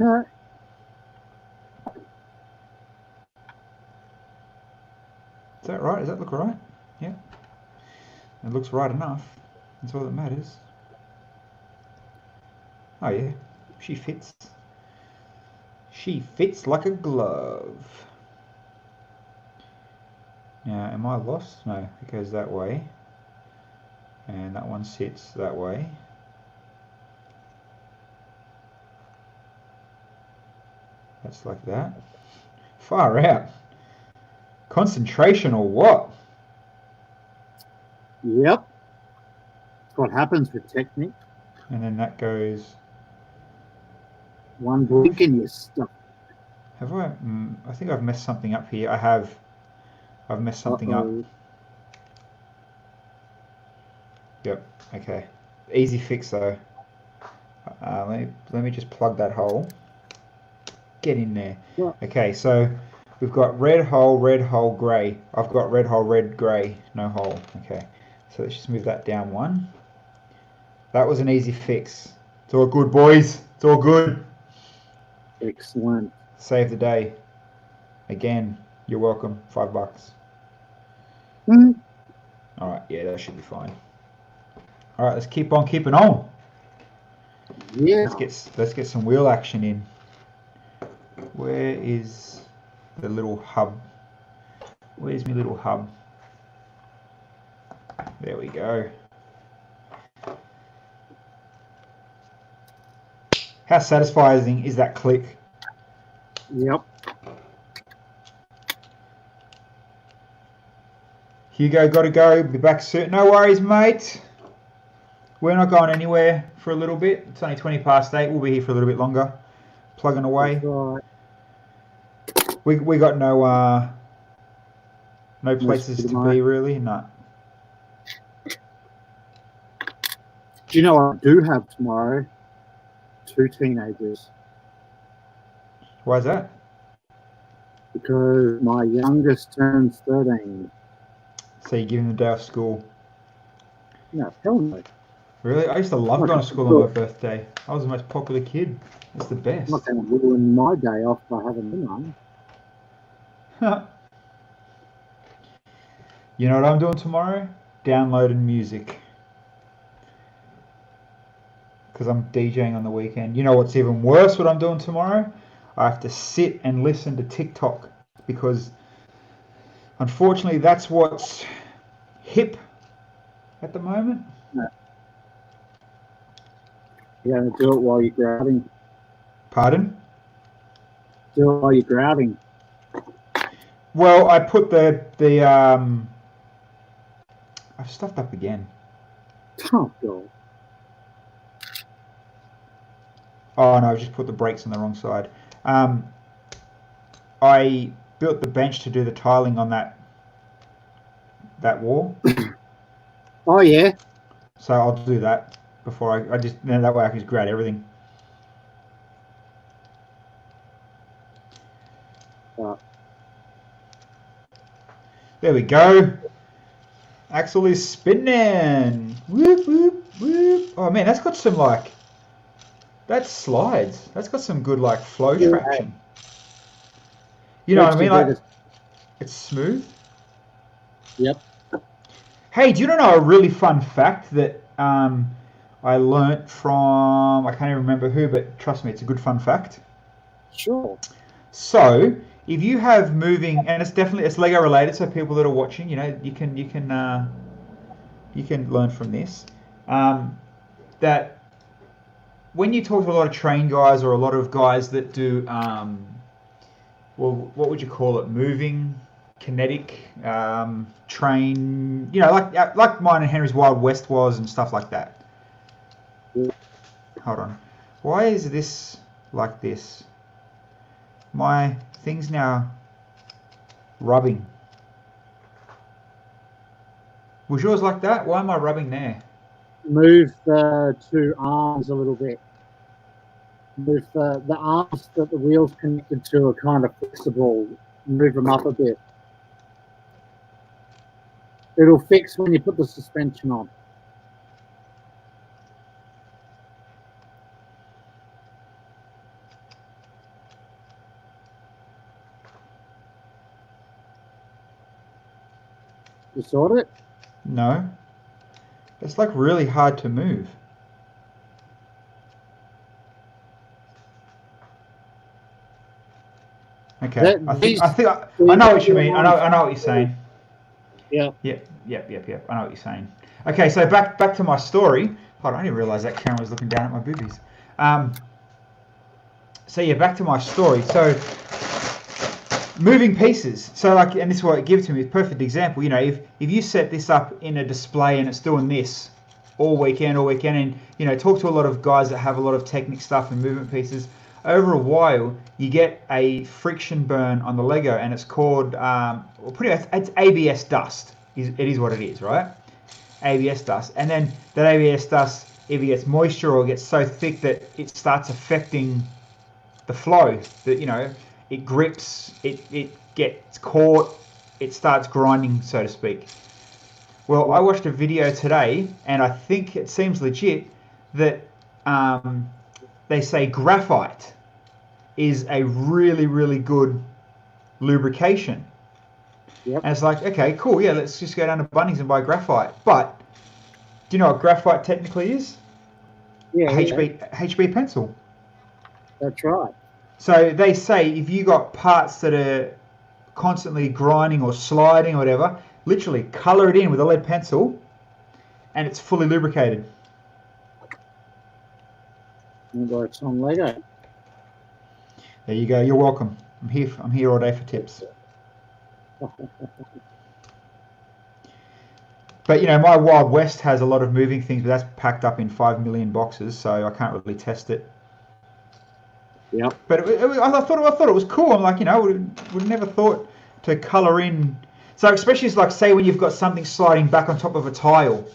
that right? Does that look right? Yeah. It looks right enough. That's all that matters. Oh, yeah. She fits. She fits like a glove. Now, am I lost? No, it goes that way. And that one sits that way. That's like that. Far out. Concentration or what? Yep. That's what happens with Technic. And then that goes... One blink and you're stuck. Have I? I think I've messed something up here. I have. I've messed something up. Yep. Okay. Easy fix though. Let me just plug that hole. Get in there. Yeah. Okay. So we've got red hole, grey. I've got red hole, red, grey, no hole. Okay. So let's just move that down one. That was an easy fix. It's all good, boys. It's all good. Excellent. Save the day. Again, you're welcome. $5. All right. Yeah, that should be fine. All right, let's keep on keeping on. Yeah. Let's get some wheel action in. Where is the little hub? Where's my little hub? There we go. How satisfying is that click? Yep. Hugo, gotta go. Be back soon. No worries, mate. We're not going anywhere for a little bit. It's only 20 past 8. We'll be here for a little bit longer. Plugging away. That's right. We got no places to be really. No. Do you know what I do have tomorrow? 2 teenagers. Why is that? Because my youngest turns 13. So you give him the day off school. No, hell no. Really? I used to love going to school on my birthday. I was the most popular kid. It's the best. I'm not going to ruin my day off by having them on. You know what I'm doing tomorrow? Downloading music. Because I'm DJing on the weekend. You know what's even worse what I'm doing tomorrow? I have to sit and listen to TikTok. Because unfortunately that's what's hip at the moment. No. You're going to do it while you're grouting. Pardon? Do it while you're grouting. Well, I put I've stuffed up again. Oh, God. Oh no, I just put the brakes on the wrong side. I built the bench to do the tiling on that wall. Oh, yeah. So I'll do that before I just, that way I can just grab everything. There we go. Axle is spinning. Whoop, whoop, whoop. Oh man, that's got some like, that slides. That's got some good like flow traction. You know what I mean? Like, it's smooth. Yep. Hey, do you know a really fun fact that I learnt from, I can't even remember who, but trust me, it's a good fun fact. Sure. So, if you have moving, and it's Lego related, so people that are watching, you know, you can learn from this. That when you talk to a lot of train guys or a lot of guys that do, well, what would you call it? Moving, kinetic, train, you know, like mine and Henry's Wild West was and stuff like that. Yeah. Hold on. Why is this like this? My thing's now rubbing. Was yours like that? Why am I rubbing there? Move the two arms a little bit. Move the arms that the wheel's connected to are kind of flexible. Move them up a bit. It'll fix when you put the suspension on. You sort it? No. It's like really hard to move. Okay. I know what you mean. I know what you're saying. Yeah. Yep. I know what you're saying. Okay, so back to my story. Hold on, I didn't realize that camera was looking down at my boobies. So yeah, back to my story. So moving pieces. So like, and this is what it gives to me. A perfect example. You know, if you set this up in a display and it's doing this all weekend, and you know, talk to a lot of guys that have a lot of Technic stuff and movement pieces. Over a while, you get a friction burn on the Lego, and it's called, well, pretty much, it's ABS dust. It is what it is, right? ABS dust, and then that ABS dust, if it gets moisture or gets so thick that it starts affecting the flow, that, you know, it grips, it gets caught, it starts grinding, so to speak. Well, I watched a video today, and I think it seems legit that they say graphite is a really, really good lubrication. Yep. And it's like, okay, cool, yeah, let's just go down to Bunnings and buy graphite. But do you know what graphite technically is? Yeah. HB pencil. That's right. So they say if you got parts that are constantly grinding or sliding or whatever, literally color it in with a lead pencil, and it's fully lubricated. And works on Lego. There you go. You're welcome. I'm here all day for tips. But you know, my Wild West has a lot of moving things, but that's packed up in 5 million boxes, so I can't really test it. Yeah. But I thought it was cool. I'm like, you know, would never thought to color in. So especially like, say when you've got something sliding back on top of a tile,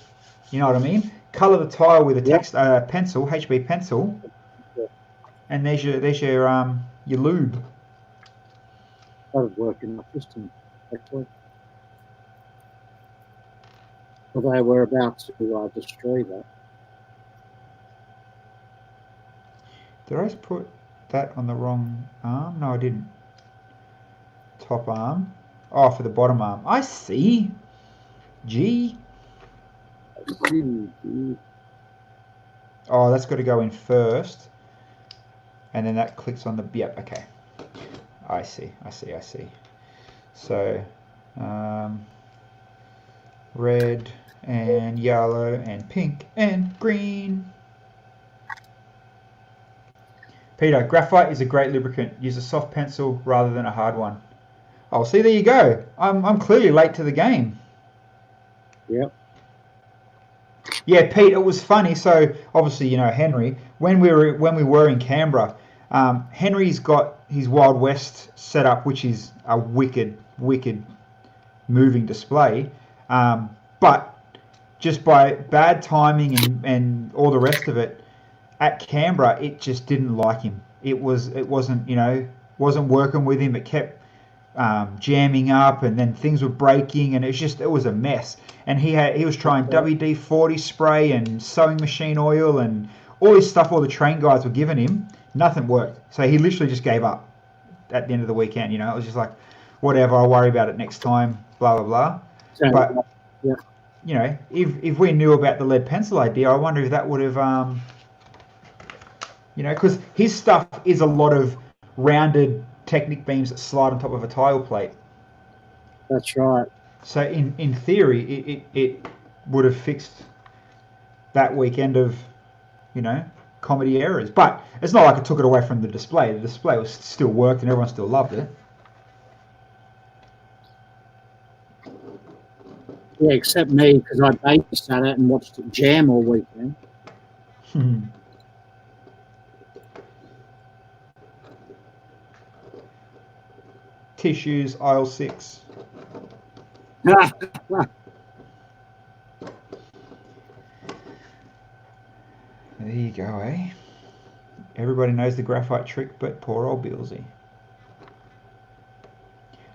you know what I mean? Color the tile with a text pencil, HB pencil, and there's your lube. That would work in my system, actually. Although we're about to destroy that. Did I just put that on the wrong arm? No, I didn't. Top arm. Oh, for the bottom arm. I see. G. Oh, that's got to go in first. And then that clicks on the... Yep, okay. I see. So, red and yellow and pink and green. Peter, graphite is a great lubricant. Use a soft pencil rather than a hard one. Oh, see, there you go. I'm clearly late to the game. Yep. Yeah, Pete, it was funny. So obviously, you know, Henry, when we were in Canberra, Henry's got his Wild West set up, which is a wicked moving display. But just by bad timing and all the rest of it, at Canberra, it just didn't like him. It wasn't working with him. It kept jamming up, and then things were breaking, and it was a mess. And he was trying WD-40 spray and sewing machine oil and all this stuff all the train guys were giving him. Nothing worked. So he literally just gave up at the end of the weekend. You know, it was just like, whatever, I'll worry about it next time, blah blah blah. But you know, if we knew about the lead pencil idea, I wonder if that would have you know, because his stuff is a lot of rounded Technic beams that slide on top of a tile plate. That's right. So in theory, it would have fixed that weekend of, you know, comedy errors. But it's not like it took it away from the display. The display was still worked and everyone still loved it. Yeah, except me, because I babysat it and watched it jam all weekend. Tissues, aisle 6. you go, eh? Everybody knows the graphite trick, but poor old Beelzy.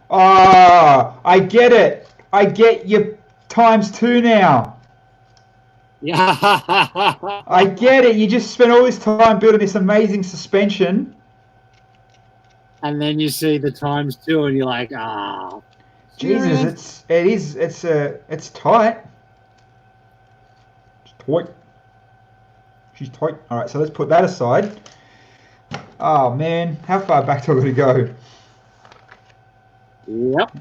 Oh, I get it. I get you ×2 now. Yeah. I get it. You just spent all this time building this amazing suspension. And then you see the ×2 and you're like, Jesus, it's tight. It's tight. She's tight. All right, so let's put that aside. Oh man, how far back do I got to go? Yep.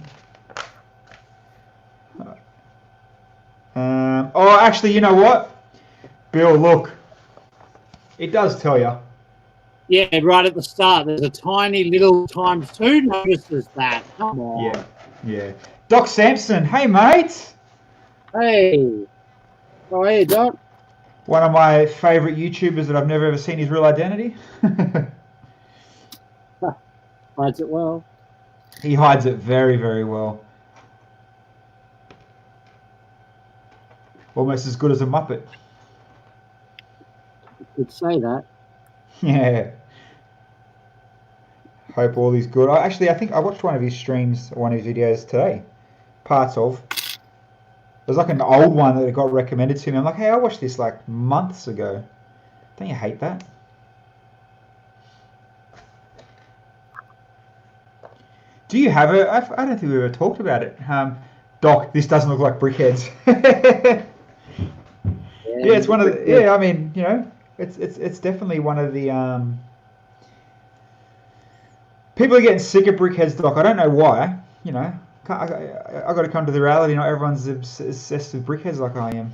Oh, actually, you know what? Bill, look. It does tell you. Yeah, right at the start, there's a tiny little ×2 notices that. Come on. Yeah. Doc Sampson, hey mate. Hey. How are you, Doc? One of my favourite YouTubers that I've never ever seen his real identity. Hides it well. He hides it very, very well. Almost as good as a Muppet. You could say that. Yeah. Hope all is good. I think I watched one of his streams, one of his videos today. Parts of. There's like an old one that got recommended to me. I'm like, hey, I watched this like months ago. Don't you hate that? Do you have a... I don't think we ever talked about it. Doc, this doesn't look like brickheads. Yeah, it's one of the... Yeah, I mean, you know, it's definitely one of the... People are getting sick of brickheads, Doc. I don't know why. You know, I got to come to the reality. Not everyone's obsessed with brickheads like I am.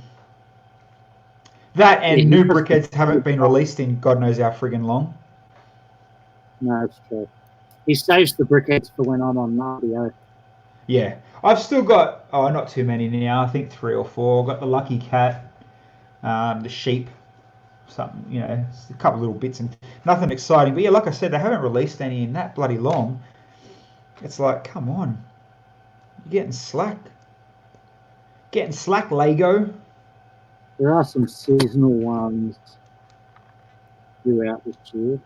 That and new brickheads haven't been released in God knows how friggin' long. No, it's true. He saves the brickheads for when I'm on Mario. Yeah. I've still got, not too many now. I think 3 or 4. I've got the lucky cat, the sheep, something, you know, a couple of little bits and nothing exciting. But yeah, like I said, they haven't released any in that bloody long. It's like, come on. You're getting slack. Getting slack, Lego. There are some seasonal ones throughout this year.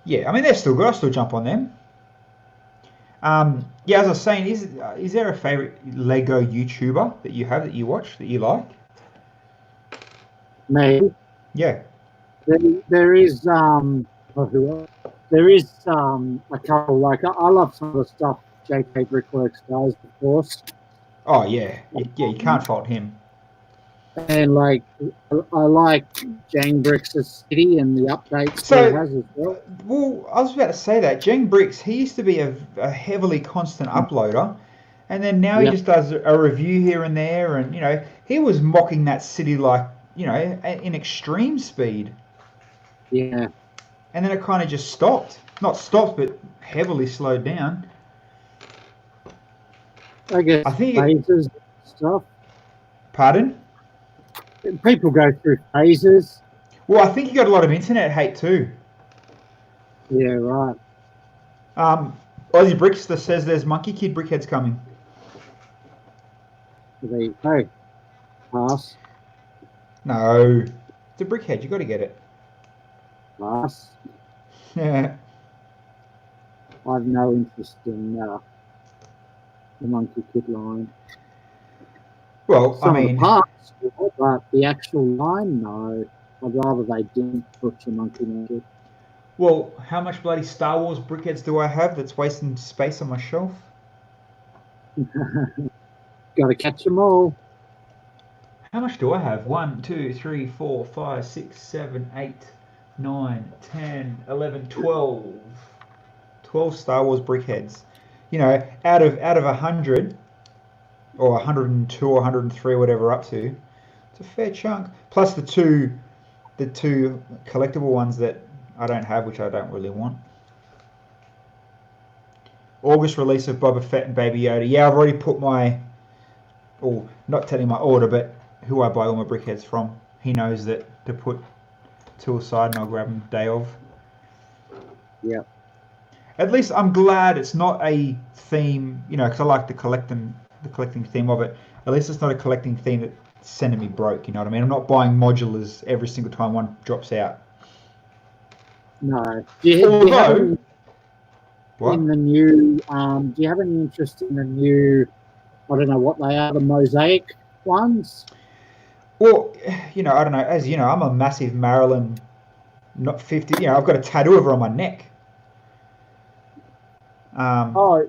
Yeah, I mean, they're still good. I'll still jump on them. Yeah, as I was saying, is there a favourite Lego YouTuber that you have, that you watch, that you like? Me? Yeah. There is there is a couple, like I love some of the stuff JK Brickworks does, of course. Oh yeah, you can't fault him. And like I like Jane Bricks' City and the updates he has as well. Well, I was about to say that Jane Bricks, he used to be a heavily constant uploader, and then now he just does a review here and there, and you know, he was mocking that city like, you know, in extreme speed. Yeah. And then it kind of just stopped. Not stopped, but heavily slowed down. I guess phases stuff. Pardon? People go through phases. Well, I think you got a lot of internet hate too. Yeah, right. Aussie Brickster says there's Monkey Kid brickheads coming. There you go. Pass. No. It's a brickhead. You got to get it. Pass. Yeah. I have no interest in the Monkey Kid line. Well, Some I mean, of the parts, but the actual line, no. I'd rather they didn't butcher Monkey Magic. Well, how much bloody Star Wars brickheads do I have that's wasting space on my shelf? Got to catch them all. How much do I have? 1, 2, 3, 4, 5, 6, 7, 8, 9, 10, 11, 12. 12 Star Wars brickheads. You know, out of 100 or 102 or 103, whatever up to, it's a fair chunk. Plus the two collectible ones that I don't have, which I don't really want. August release of Boba Fett and Baby Yoda. Yeah, I've already put not telling my order, but who I buy all my brickheads from. He knows that to put two aside and I'll grab them day of. Yeah. At least I'm glad it's not a theme, you know, because I like the collecting theme of it. At least it's not a collecting theme that sending me broke. You know what I mean? I'm not buying modulars every single time one drops out. No. Do you have any What? in the new? Do you have any interest in the new? I don't know what they are. The mosaic ones. Well, you know, I don't know. As you know, I'm a massive Marilyn, not 50. You know, I've got a tattoo of her on my neck. Oh,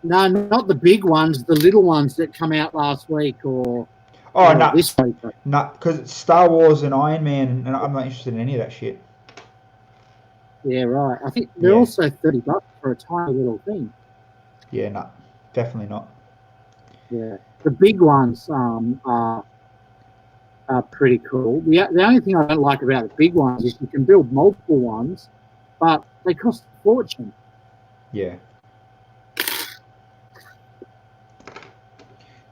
no, not the big ones. The little ones that come out last week or no, this week. no, because it's Star Wars and Iron Man, and I'm not interested in any of that shit. Yeah, right. I think they're also $30 for a tiny little thing. Yeah, no, definitely not. Yeah, the big ones are pretty cool. The only thing I don't like about the big ones is you can build multiple ones, but they cost a fortune. Yeah.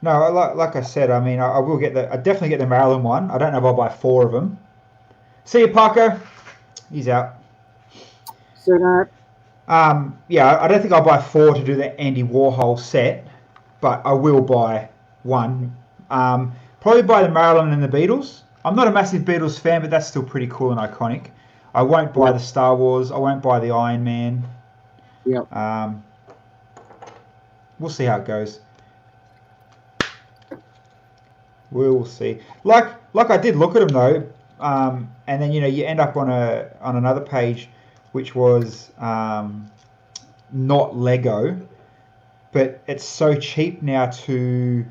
No, like I said, I mean, I will get I definitely get the Maryland one. I don't know if I'll buy 4 of them. See you, Parker. He's out. So that. Yeah, I don't think I'll buy 4 to do the Andy Warhol set, but I will buy 1. Probably buy the Marilyn and the Beatles. I'm not a massive Beatles fan, but that's still pretty cool and iconic. I won't buy the Star Wars. I won't buy the Iron Man. Yep. We'll see how it goes. We'll see. Like I did look at them though, and then you end up on another page, which was not Lego, but it's so cheap now to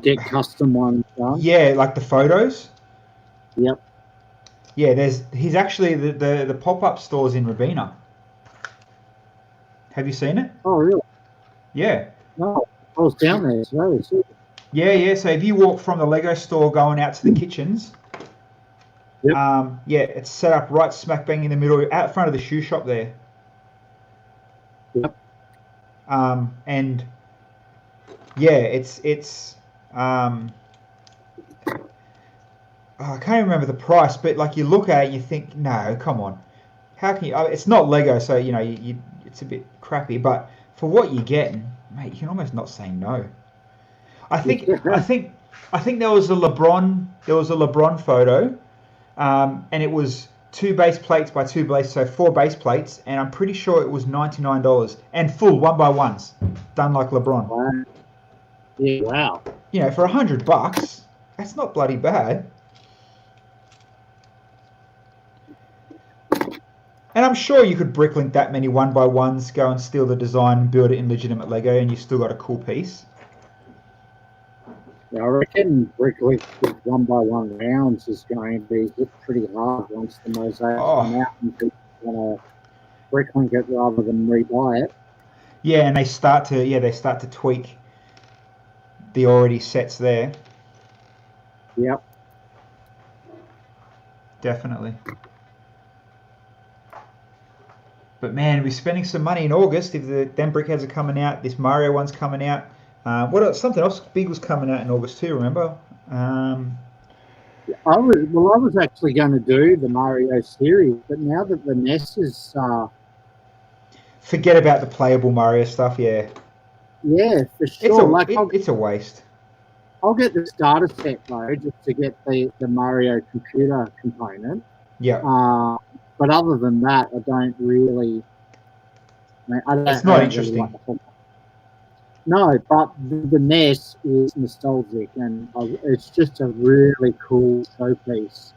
get custom ones done. Yeah, like the photos. Yep. Yeah, he's actually the pop-up stores in Rabina. Have you seen it? Oh, really? Yeah. No, I was down there today. Yeah. So if you walk from the Lego store going out to the kitchens, it's set up right smack bang in the middle, out front of the shoe shop there. Yep. And yeah, it's I can't remember the price, but like you look at it, you think, no, come on, how can you? It's not Lego, so it's a bit crappy, but for what you're getting, mate, you can almost not say no. I think there was a LeBron photo, and it was 2 base plates by 2 base, so 4 base plates, and I'm pretty sure it was $99 and full 1x1s, done like LeBron. Wow. Yeah, wow. For $100, that's not bloody bad. And I'm sure you could bricklink that many 1x1s, go and steal the design, build it in legitimate Lego, and you still got a cool piece. Yeah, I reckon bricklink with 1x1 rounds is going to be pretty hard once the mosaics come out and people want to bricklink it rather than rebuy it. Yeah, and they start to tweak the already sets there. Yep. Definitely. But man, we're spending some money in August. If them Brickheads are coming out, this Mario one's coming out. What else? Something else big was coming out in August too. Remember? I was actually going to do the Mario series, but now that the NES is forget about the playable Mario stuff. Yeah. Yeah, for sure. It's a waste. I'll get the starter set though, just to get the Mario computer component. Yeah. But other than that, I don't really. It's not interesting. Really no, but the NES is nostalgic, and it's just a really cool showpiece.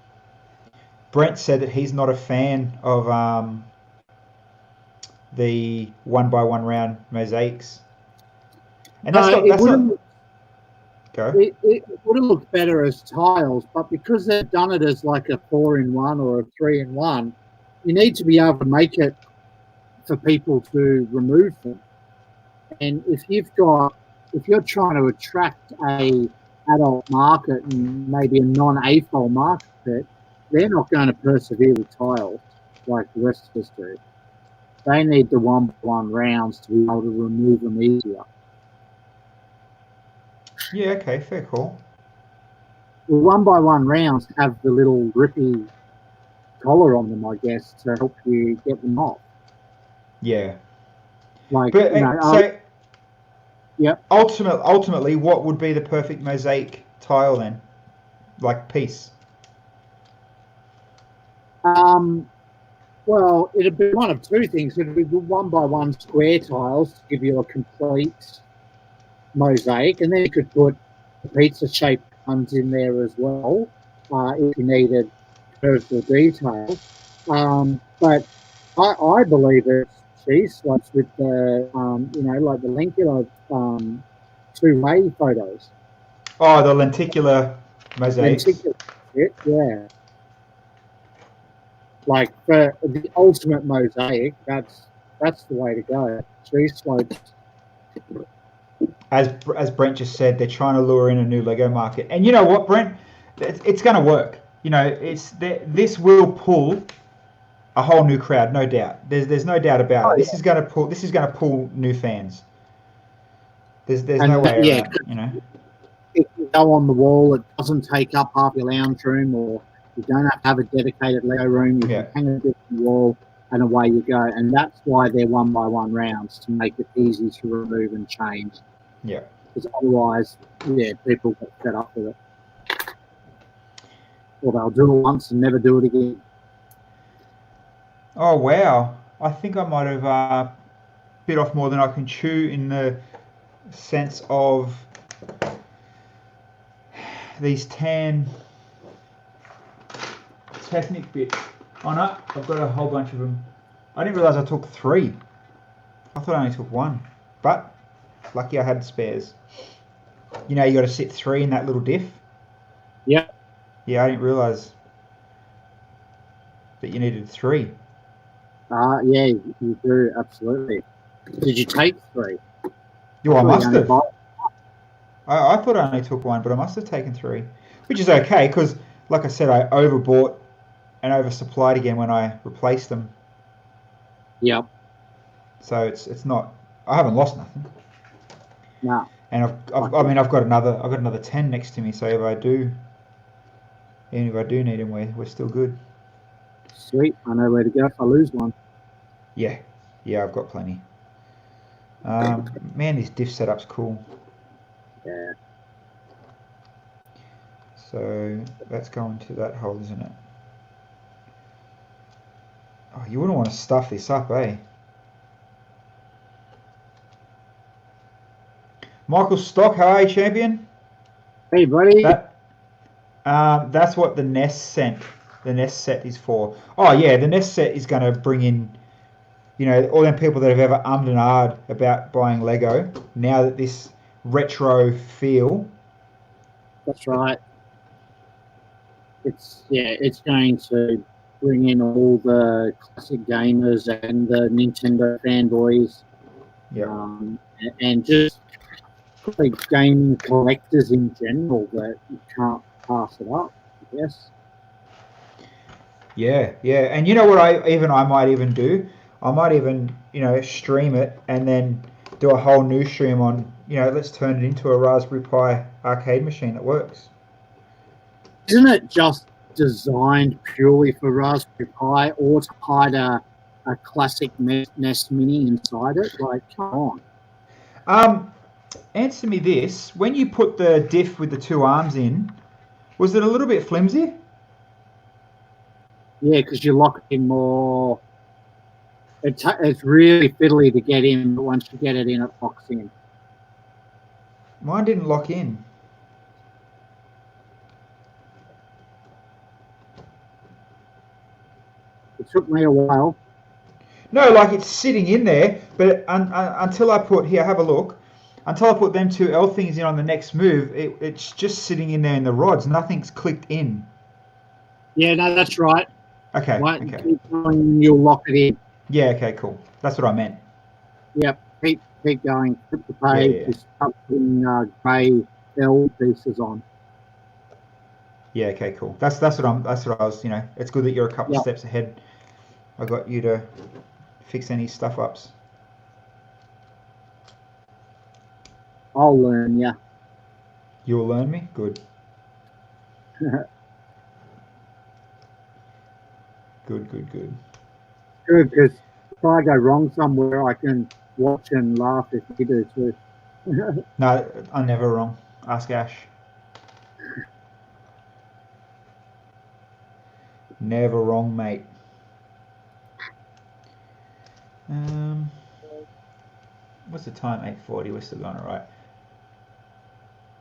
Brent said that he's not a fan of the 1x1 round mosaics, and that's not. Go. It would have looked better as tiles, but because they've done it as like a 4-in-1 or a 3-in-1, you need to be able to make it for people to remove them. And if you're trying to attract a adult market and maybe a non-AFOL market, they're not going to persevere with tiles like the rest of us do. They need the 1x1 rounds to be able to remove them easier. Yeah, okay, fair call. Well, 1x1 rounds have the little grippy collar on them, I guess, to help you get them off. Yeah. Like, Yep. Ultimately, what would be the perfect mosaic tile then? Like piece? Well, it'd be one of two things. It'd be the 1 by 1 square tiles to give you a complete mosaic, and then you could put the pizza-shaped ones in there as well, if you needed curves or detail. But I believe it's cheese slopes with the, like the lenticular two-way photos. Oh, the lenticular mosaics. Lenticular, yeah. Like for the ultimate mosaic, that's the way to go. Cheese slopes. As Brent just said, they're trying to lure in a new Lego market, and you know what, Brent, it's going to work. You know, this will pull a whole new crowd, no doubt. There's no doubt about Oh it. yeah, This is going to pull new fans. There's no and way yeah, around. You know. it can go on the wall. It doesn't take up half your lounge room, or you don't have to have a dedicated Lego room. You Yeah. can hang it on the wall, and away you go. And that's why they're 1 by 1 rounds, to make it easy to remove and change. Yeah. Because otherwise, yeah, people get fed up with it, or they'll do it once and never do it again. Oh wow! I think I might have bit off more than I can chew in the sense of these tan Technic bits. Oh no, I've got a whole bunch of them. I didn't realise I took 3. I thought I only took 1, but lucky I had spares. You know, you got to sit 3 in that little diff. Yep. Yeah, I didn't realise that you needed 3. Yeah, you do, absolutely. Did you take 3? Yo, I must have. Buy. I thought I only took 1, but I must have taken 3, which is okay because, like I said, I overbought and oversupplied again when I replaced them. Yep. So it's not. I haven't lost nothing. No. And I've got another 10 next to me. So if I do need them, we're still good. Sweet. I know where to go if I lose one. Yeah, I've got plenty. Man, this diff setup's cool. Yeah. So that's going to that hole, isn't it? Oh, you wouldn't want to stuff this up, eh? Michael Stock, how are you, champion? Hey, buddy. That's what the Nest set is for. Oh yeah, the Nest set is going to bring in, you know, all them people that have ever ummed and ahed about buying Lego. Now that this retro feel. That's right. It's going to bring in all the classic gamers and the Nintendo fanboys. Yeah. And just probably gaming collectors in general that you can't pass it up, I guess. Yeah, and you know what I might even do? I might even, you know, stream it and then do a whole new stream on, you know, let's turn it into a Raspberry Pi arcade machine that works. Isn't it just designed purely for Raspberry Pi, or to hide a classic Nest Mini inside it? Like, come on. Answer me this: when you put the diff with the 2 arms in, was it a little bit flimsy? Yeah, because you lock it in more. It's really fiddly to get in, but once you get it in, it locks in. Mine didn't lock in. It took me a while. No, like it's sitting in there, but until I put here, have a look. Until I put them 2 L things in on the next move, it's just sitting in there in the rods. Nothing's clicked in. Yeah, no, that's right. Okay. Right, Okay. keep going and you'll lock it in. Yeah. Okay. Cool. That's what I meant. Yep, keep going. Flip the page. Yeah. You start putting grey L pieces on. Yeah. Okay. Cool. That's what I was. You know, it's good that you're a couple Yep. steps ahead. I got you to fix any stuff ups. I'll learn you. You'll learn me. Good. Good. Good, because if I go wrong somewhere, I can watch and laugh if you do too. No, I'm never wrong. Ask Ash. Never wrong, mate. What's the time? 8:40. We're still going all right.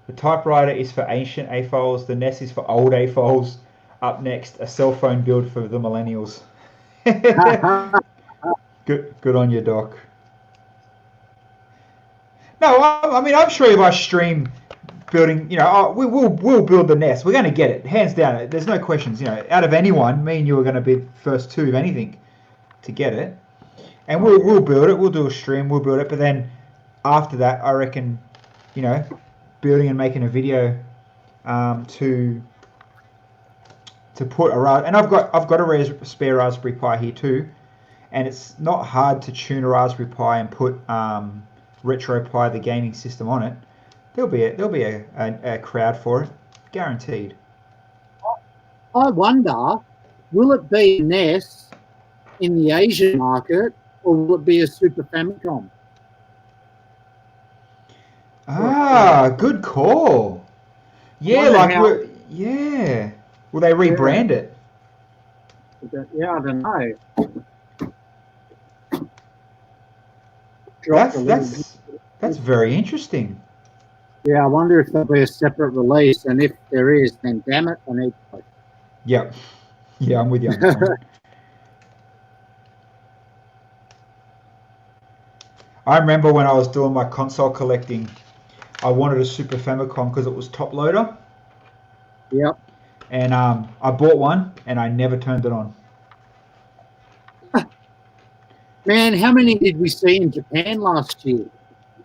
The typewriter is for ancient AFOLs. The NES is for old AFOLs. Up next, a cell phone build for the millennials. Good on you, Doc. No, I mean, I'm sure if I stream building, we'll build the nest. We're going to get it, hands down. There's no questions. Out of anyone, me and you are going to be the first two, if anything, to get it. And we'll build it. We'll do a stream. We'll build it. But then after that, I reckon, building and making a video to put and I've got a spare Raspberry Pi here too, and it's not hard to tune a Raspberry Pi and put RetroPie, the gaming system, on it. There'll be a crowd for it, guaranteed. I wonder, will it be NES in the Asian market, or will it be a Super Famicom? Good call. Yeah, yeah. Will they rebrand it? Yeah, I don't know. That's very interesting. Yeah, I wonder if there'll be a separate release, and if there is, then damn it, I need to. Yeah, I'm with you. I remember when I was doing my console collecting, I wanted a Super Famicom because it was top loader. Yep. And I bought one, and I never turned it on. Man, how many did we see in Japan last year?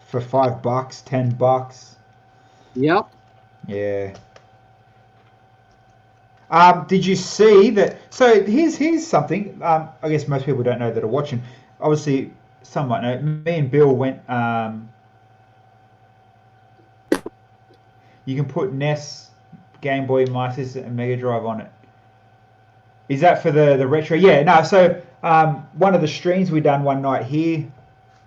For $5, $10. Yep. Yeah. Did you see that? So here's something. I guess most people don't know that are watching. Obviously, some might know. Me and Bill went. You can put NES, Game Boy, Master System, and Mega Drive on it. Is that for the retro? Yeah. No. So one of the streams we done one night here,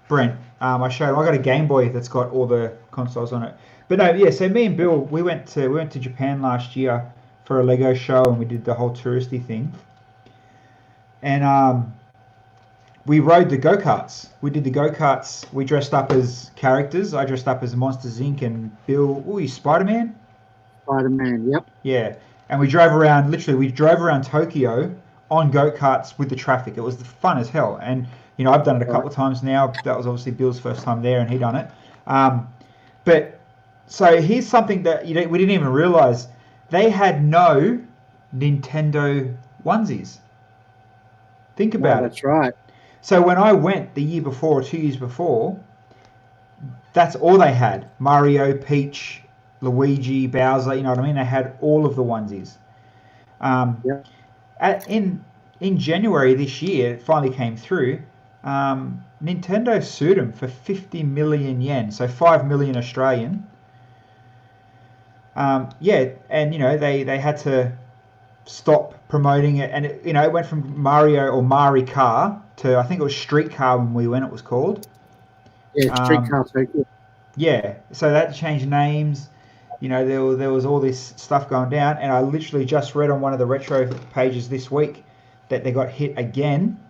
Brent. I showed him. I got a Game Boy that's got all the consoles on it. But no, yeah. So me and Bill, we went to Japan last year for a Lego show, and we did the whole touristy thing. And we rode the go-karts. We did the go-karts. We dressed up as characters. I dressed up as Monsters Inc. and Bill. Oh, you Spider-Man? Spider-Man. Yep. Yeah. And we drove around. Literally, we drove around Tokyo on go-karts with the traffic. It was fun as hell. And I've done it a couple of times now. That was obviously Bill's first time there, and he done it. But so here's something that we didn't even realize. They had no Nintendo onesies. Think about it. That's right. So when I went the year before, or 2 years before, that's all they had. Mario, Peach, Luigi, Bowser, you know what I mean? They had all of the onesies. In January this year, it finally came through. Nintendo sued them for 50 million yen, so 5 million Australian. And they had to stop promoting it, and it went from Mario or Mari Car to, I think it was Street Car when we went. It was called. Yeah, Street Car Tokyo. Yeah, so that changed names. There was all this stuff going down, and I literally just read on one of the retro pages this week that they got hit again.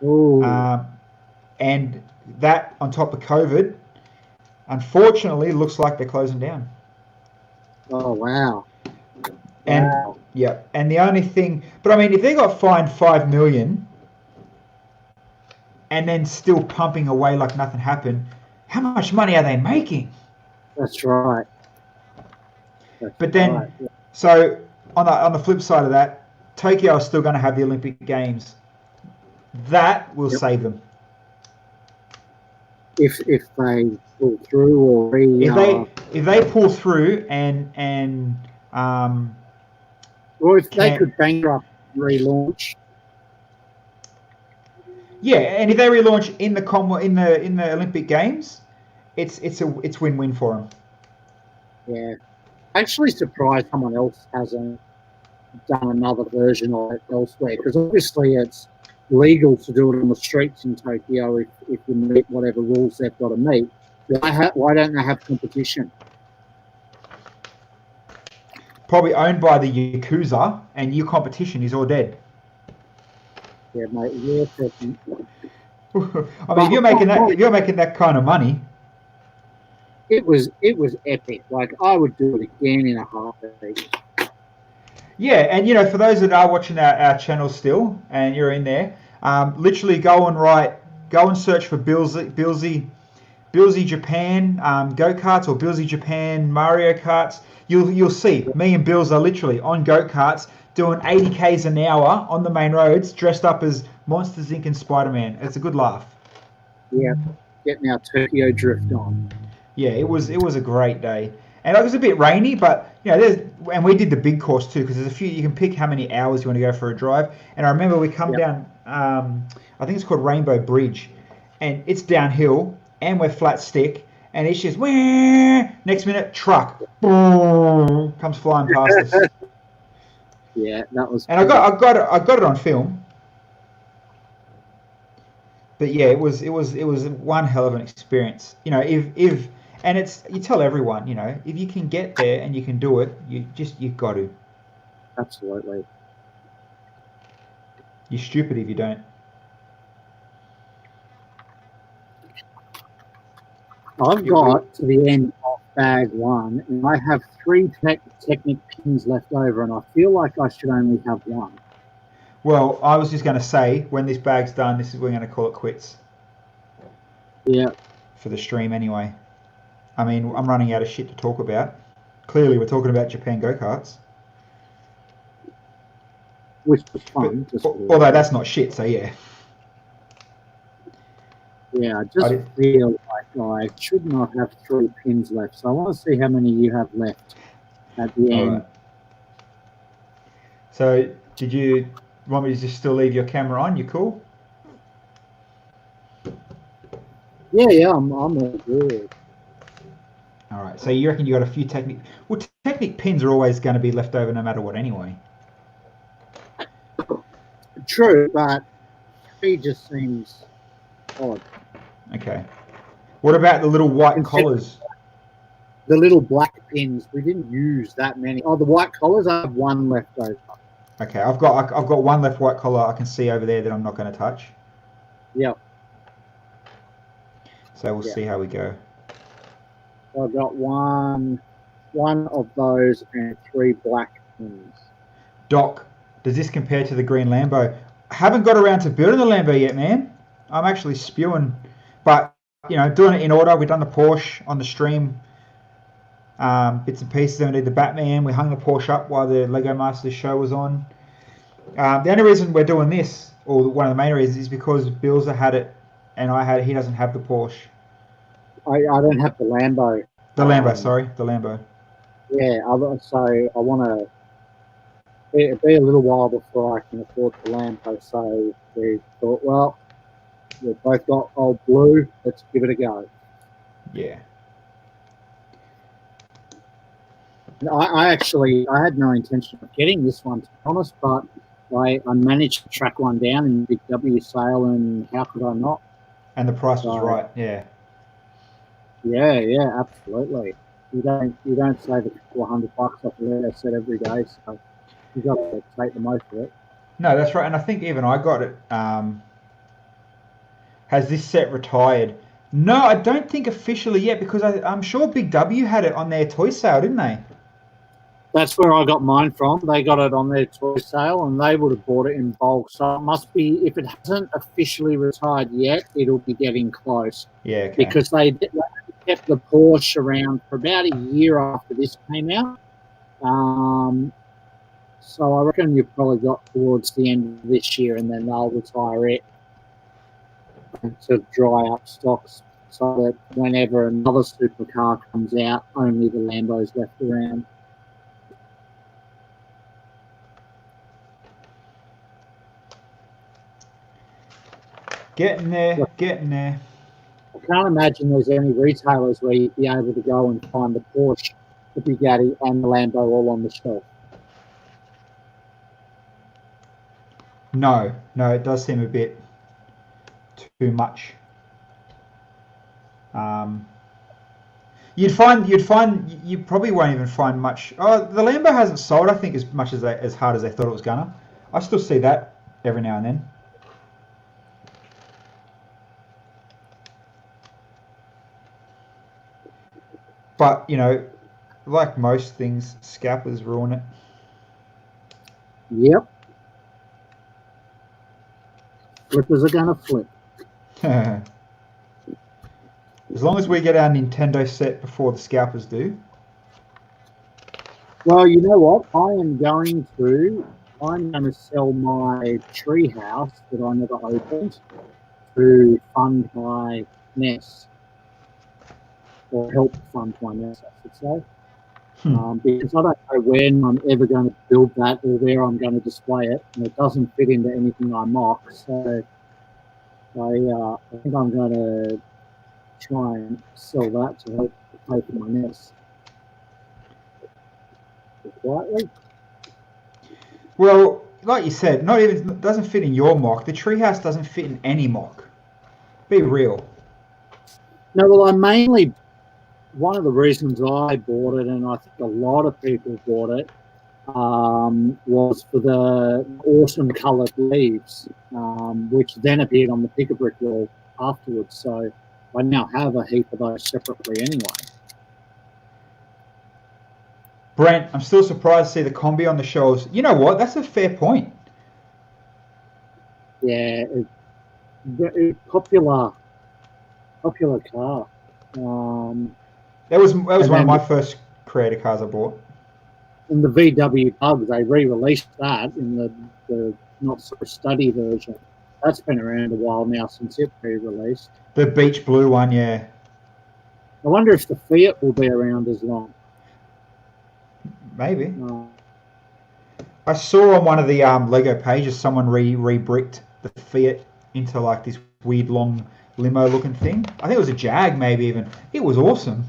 Ooh. And that on top of COVID, unfortunately, looks like they're closing down. Oh wow! And yeah, and the only thing, but I mean, if they got fined 5 million, and then still pumping away like nothing happened, how much money are they making? That's right. But then, so on the flip side of that, Tokyo is still going to have the Olympic Games. That will save them. If they pull through, or if they pull through and or if they could bankrupt relaunch. Yeah, and if they relaunch in the Olympic Games, it's win-win for them. Yeah, actually surprised someone else hasn't done another version of it elsewhere, because obviously it's legal to do it on the streets in Tokyo if you meet whatever rules they've got to meet. Why don't they have competition? Probably owned by the Yakuza, and your competition is all dead. Yeah, mate. Yeah, I mean, if you're making that kind of money, it was epic. Like I would do it again in a heartbeat. yeah. And you know, for those that are watching our channel still, and you're in there, literally go and search for Billsy Japan go karts or Billsy Japan Mario karts. You'll see me and Bills are literally on go karts doing 80 k's an hour on the main roads, dressed up as Monsters Inc. and Spider-Man. It's a good laugh. Yeah, getting our Tokyo drift on. Yeah, it was a great day, and it was a bit rainy, but you know, and we did the big course too because there's a few you can pick how many hours you want to go for a drive. And I remember we come down, I think it's called Rainbow Bridge, and it's downhill, and we're flat stick, and it's just next minute truck boom, comes flying past us. Yeah, that was. And I got it on film. But yeah, it was one hell of an experience. You know, if and it's you tell everyone, you know, if you can get there and you can do it, you've got to. Absolutely. You're stupid if you don't. I've got to the end of bag one, and I have 3 Technic pins left over, and I feel like I should only have 1. Well, I was just going to say, when this bag's done, we're going to call it quits. Yeah. For the stream anyway. I mean, I'm running out of shit to talk about. Clearly, we're talking about Japan go-karts. Which was fun. Although that's not shit, so yeah. Yeah, I just feel like I should not have 3 pins left. So I want to see how many you have left at the end. Right. So, did you want me to just still leave your camera on? You cool? Yeah, I'm all good. All right. So you reckon you got a few Technic? Well, Technic pins are always going to be left over no matter what, anyway. True, but 3 just seems odd. Okay. What about the little white collars? The little black pins. We didn't use that many. Oh, the white collars. I have 1 left over. Okay, I've got 1 left white collar I can see over there that I'm not going to touch. Yep. So we'll see how we go. I've got one of those and 3 black pins. Doc, does this compare to the green Lambo? I haven't got around to building the Lambo yet, man. I'm actually spewing, but you know, doing it in order. We've done the Porsche on the stream, bits and pieces. Then we did the Batman. We hung the Porsche up while the Lego Masters show was on. The only reason we're doing this, or one of the main reasons, is because Bill's had it, and I had it. He doesn't have the Porsche. I don't have the Lambo. The Lambo, sorry, the Lambo. Yeah, so I want to. It'll be a little while before I can afford the Lambo. So we thought, well, we've both got old blue. Let's give it a go. Yeah. I had no intention of getting this one, to be honest, but I managed to track one down in Big W sale, and how could I not? And the price was right, yeah. Yeah, absolutely. You don't save a couple of $100 off a Lego set every day, so you've got to take the most of it. No, that's right, and I think even I got it. Has this set retired? No, I don't think officially yet, because I'm sure Big W had it on their toy sale, didn't they? That's where I got mine from. They got it on their toy sale, and they would have bought it in bulk. So it must be, if it hasn't officially retired yet, it'll be getting close. Yeah, okay. Because they kept the Porsche around for about a year after this came out. So I reckon you've probably got towards the end of this year, and then they'll retire it to dry up stocks, so that whenever another supercar comes out, only the Lambo's left around. Getting there. I can't imagine there's any retailers where you'd be able to go and find the Porsche, the Bugatti, and the Lambo all on the shelf. No, it does seem a bit too much. You probably won't even find much. Oh, the Lambo hasn't sold, I think, as much as hard as they thought it was gonna. I still see that every now and then. But like most things, scalpers ruin it. Yep. Flippers are gonna flip. As long as we get our Nintendo set before the scalpers do. Well, you know what? I'm going to sell my tree house that I never opened to fund my NES, or help fund my NES, I should say. Because I don't know when I'm ever going to build that or where I'm going to display it, and it doesn't fit into anything I mock. So I think I'm going to try and sell that to help pay for my NES. Quietly. Well, like you said, not even doesn't fit in your mock. The treehouse doesn't fit in any mock. Be real. No, well, one of the reasons I bought it, and I think a lot of people bought it, was for the awesome coloured leaves, which then appeared on the pick-a-brick wall afterwards. So I now have a heap of those separately anyway. Brent, I'm still surprised to see the combi on the shelves. You know what? That's a fair point. Yeah, it's popular car. That was one of my first creator cars I bought. In the VW Bug, they re-released that in the not so study version. That's been around a while now since it re-released. The beach blue one, yeah. I wonder if the Fiat will be around as long. Maybe. I saw on one of the Lego pages someone re-bricked the Fiat into like this weird long limo looking thing. I think it was a Jag maybe even. It was awesome.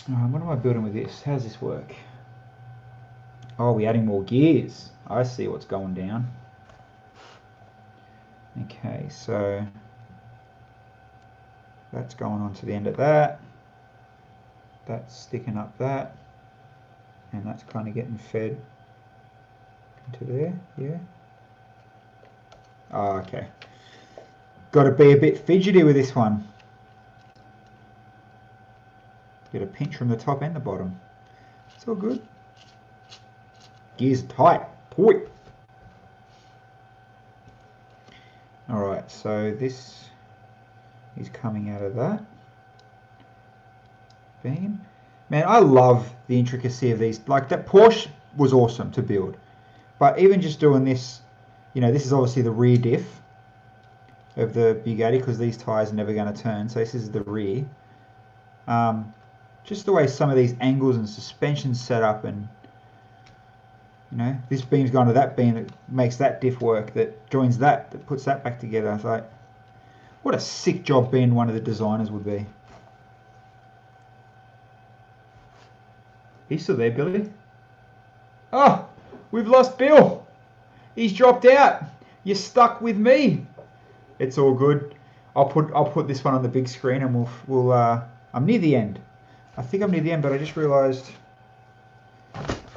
What am I building with this? How does this work? Oh, we're adding more gears. I see what's going down. Okay, so that's going on to the end of that. That's sticking up that. And that's kind of getting fed into there, yeah. Oh, okay. Got to be a bit fidgety with this one. Get a pinch from the top and the bottom. It's all good. Gears tight. Point. Alright, so this is coming out of that beam. Man, I love the intricacy of these. Like, that Porsche was awesome to build. But even just doing this, this is obviously the rear diff of the Bugatti because these tyres are never going to turn. So this is the rear. Just the way some of these angles and suspensions set up, and this beam's gone to that beam that makes that diff work, that joins that puts that back together. It's like, what a sick job being one of the designers would be. He's still there, Billy? Oh, we've lost Bill. He's dropped out. You're stuck with me. It's all good. I'll put this one on the big screen, and we'll I'm near the end. I think I'm near the end, but I just realised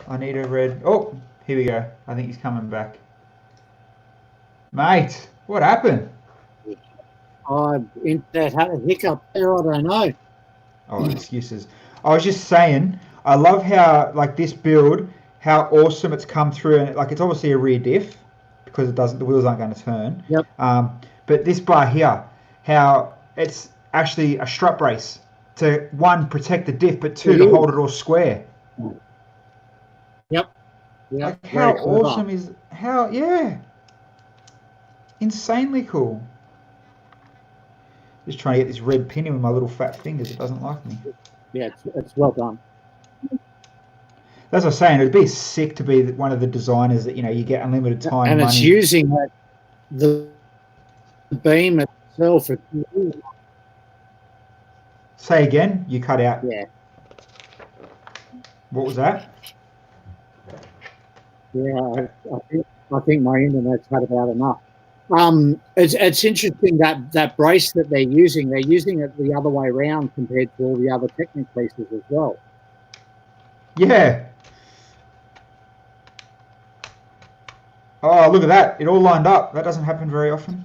I need a red. Oh, here we go. I think he's coming back. Mate, what happened? Internet had a hiccup there. I don't know. Oh, excuses. I was just saying, I love how, like, this build, how awesome it's come through, and like, it's obviously a rear diff because the wheels aren't going to turn. Yep. But this bar here, how it's actually a strut brace to, one, protect the diff, but two, to hold it all square. Yep. Like, how awesome is, yeah. Insanely cool. Just trying to get this red pin in with my little fat fingers. It doesn't like me. Yeah, it's well done. That's what I was saying. It'd be sick to be one of the designers that, you get unlimited time, and money. it's using the beam itself. Say again. You cut out. Yeah. What was that? Yeah, I think my internet's had about enough. It's interesting that brace that they're using it the other way around compared to all the other Technic pieces as well. Yeah. Oh, look at that. It all lined up. That doesn't happen very often.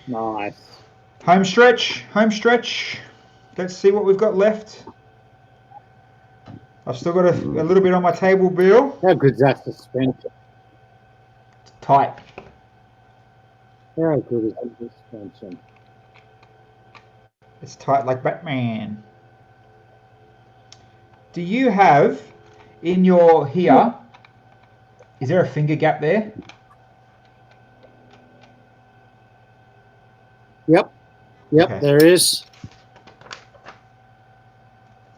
Nice. Home stretch. Home stretch. Let's see what we've got left. I've still got a little bit on my table, Bill. How good's that suspension? It's tight. How good is that suspension? It's tight like Batman. Do you have in your here, is there a finger gap there? Yep. Okay. There is.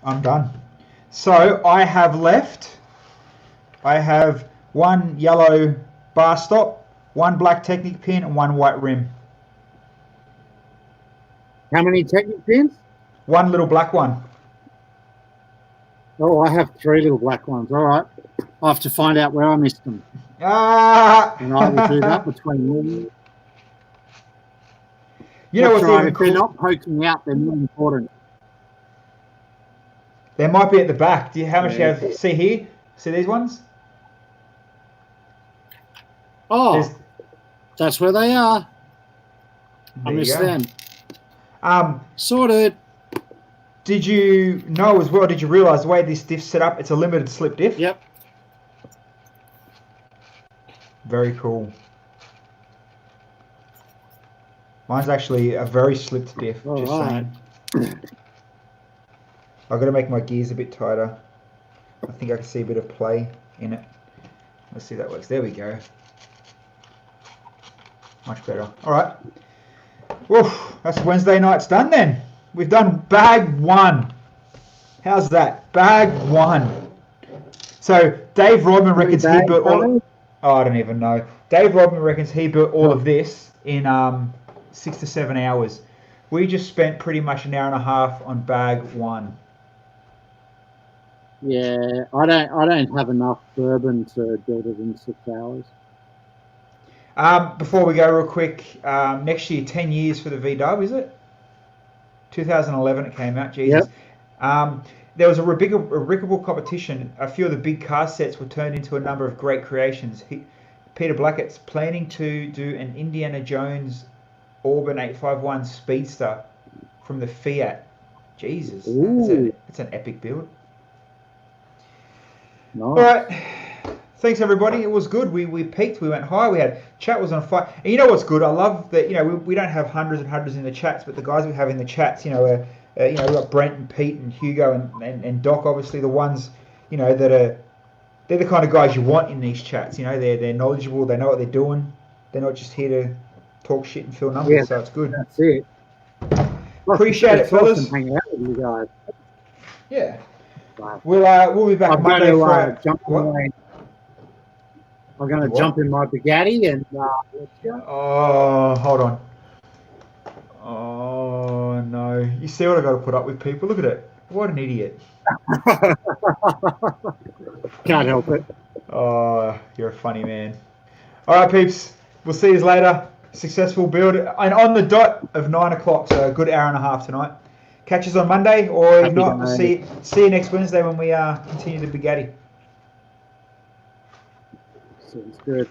I'm done. So I have one yellow bar stop, one black Technic pin, and one white rim. How many Technic pins? One little black one. Oh, I have 3 little black ones. All right. I'll have to find out where I missed them. Ah! And I will do that between you. You know what's right. even If they're not poking out, they're more important. They might be at the back. How much do you have? See here? See these ones? Oh, that's where they are. I missed them. Sorted. Did you know as well, did you realise the way this diff's set up, it's a limited slip diff? Yep. Very cool. Mine's actually a very slipped diff, just saying. I've got to make my gears a bit tighter. I think I can see a bit of play in it. Let's see if that works. There we go. Much better. All right. Woof, that's Wednesday night's done then. We've done bag 1. How's that? Bag 1. So Dave Rodman reckons he built all. Oh, I don't even know. Dave Rodman reckons he built all of this in 6 to 7 hours. We just spent pretty much an hour and a half on bag 1. Yeah, I don't have enough bourbon to build it in 6 hours. Before we go real quick, next year 10 years for the V-Dub, is it? 2011 it came out, Jesus. Yep. There was a riggable competition. A few of the big car sets were turned into a number of great creations. Peter Blackett's planning to do an Indiana Jones Auburn 851 Speedster from the Fiat. Jesus, that's an epic build. Nice. All right. Thanks everybody. It was good. We peaked. We went high. We had chat was on fire. And you know what's good? I love that. We don't have hundreds and hundreds in the chats, but the guys we have in the chats, we've got Brent and Pete and Hugo and Doc. Obviously, the ones that are they're the kind of guys you want in these chats. They're knowledgeable. They know what they're doing. They're not just here to talk shit and fill numbers. Yeah, so it's good. That's it. Appreciate it, fellas. Awesome hanging out with you guys. Yeah. Wow. We'll be back Monday for I'm going to jump in my Bugatti and let's go. Oh, hold on. Oh, no. You see what I got to put up with, people? Look at it. What an idiot. Can't help it. Oh, you're a funny man. All right, peeps. We'll see you later. Successful build. And on the dot of 9 o'clock, so a good hour and a half tonight. Catch us on Monday, or if not, we'll see you next Wednesday when we continue the Bugatti. Sounds good.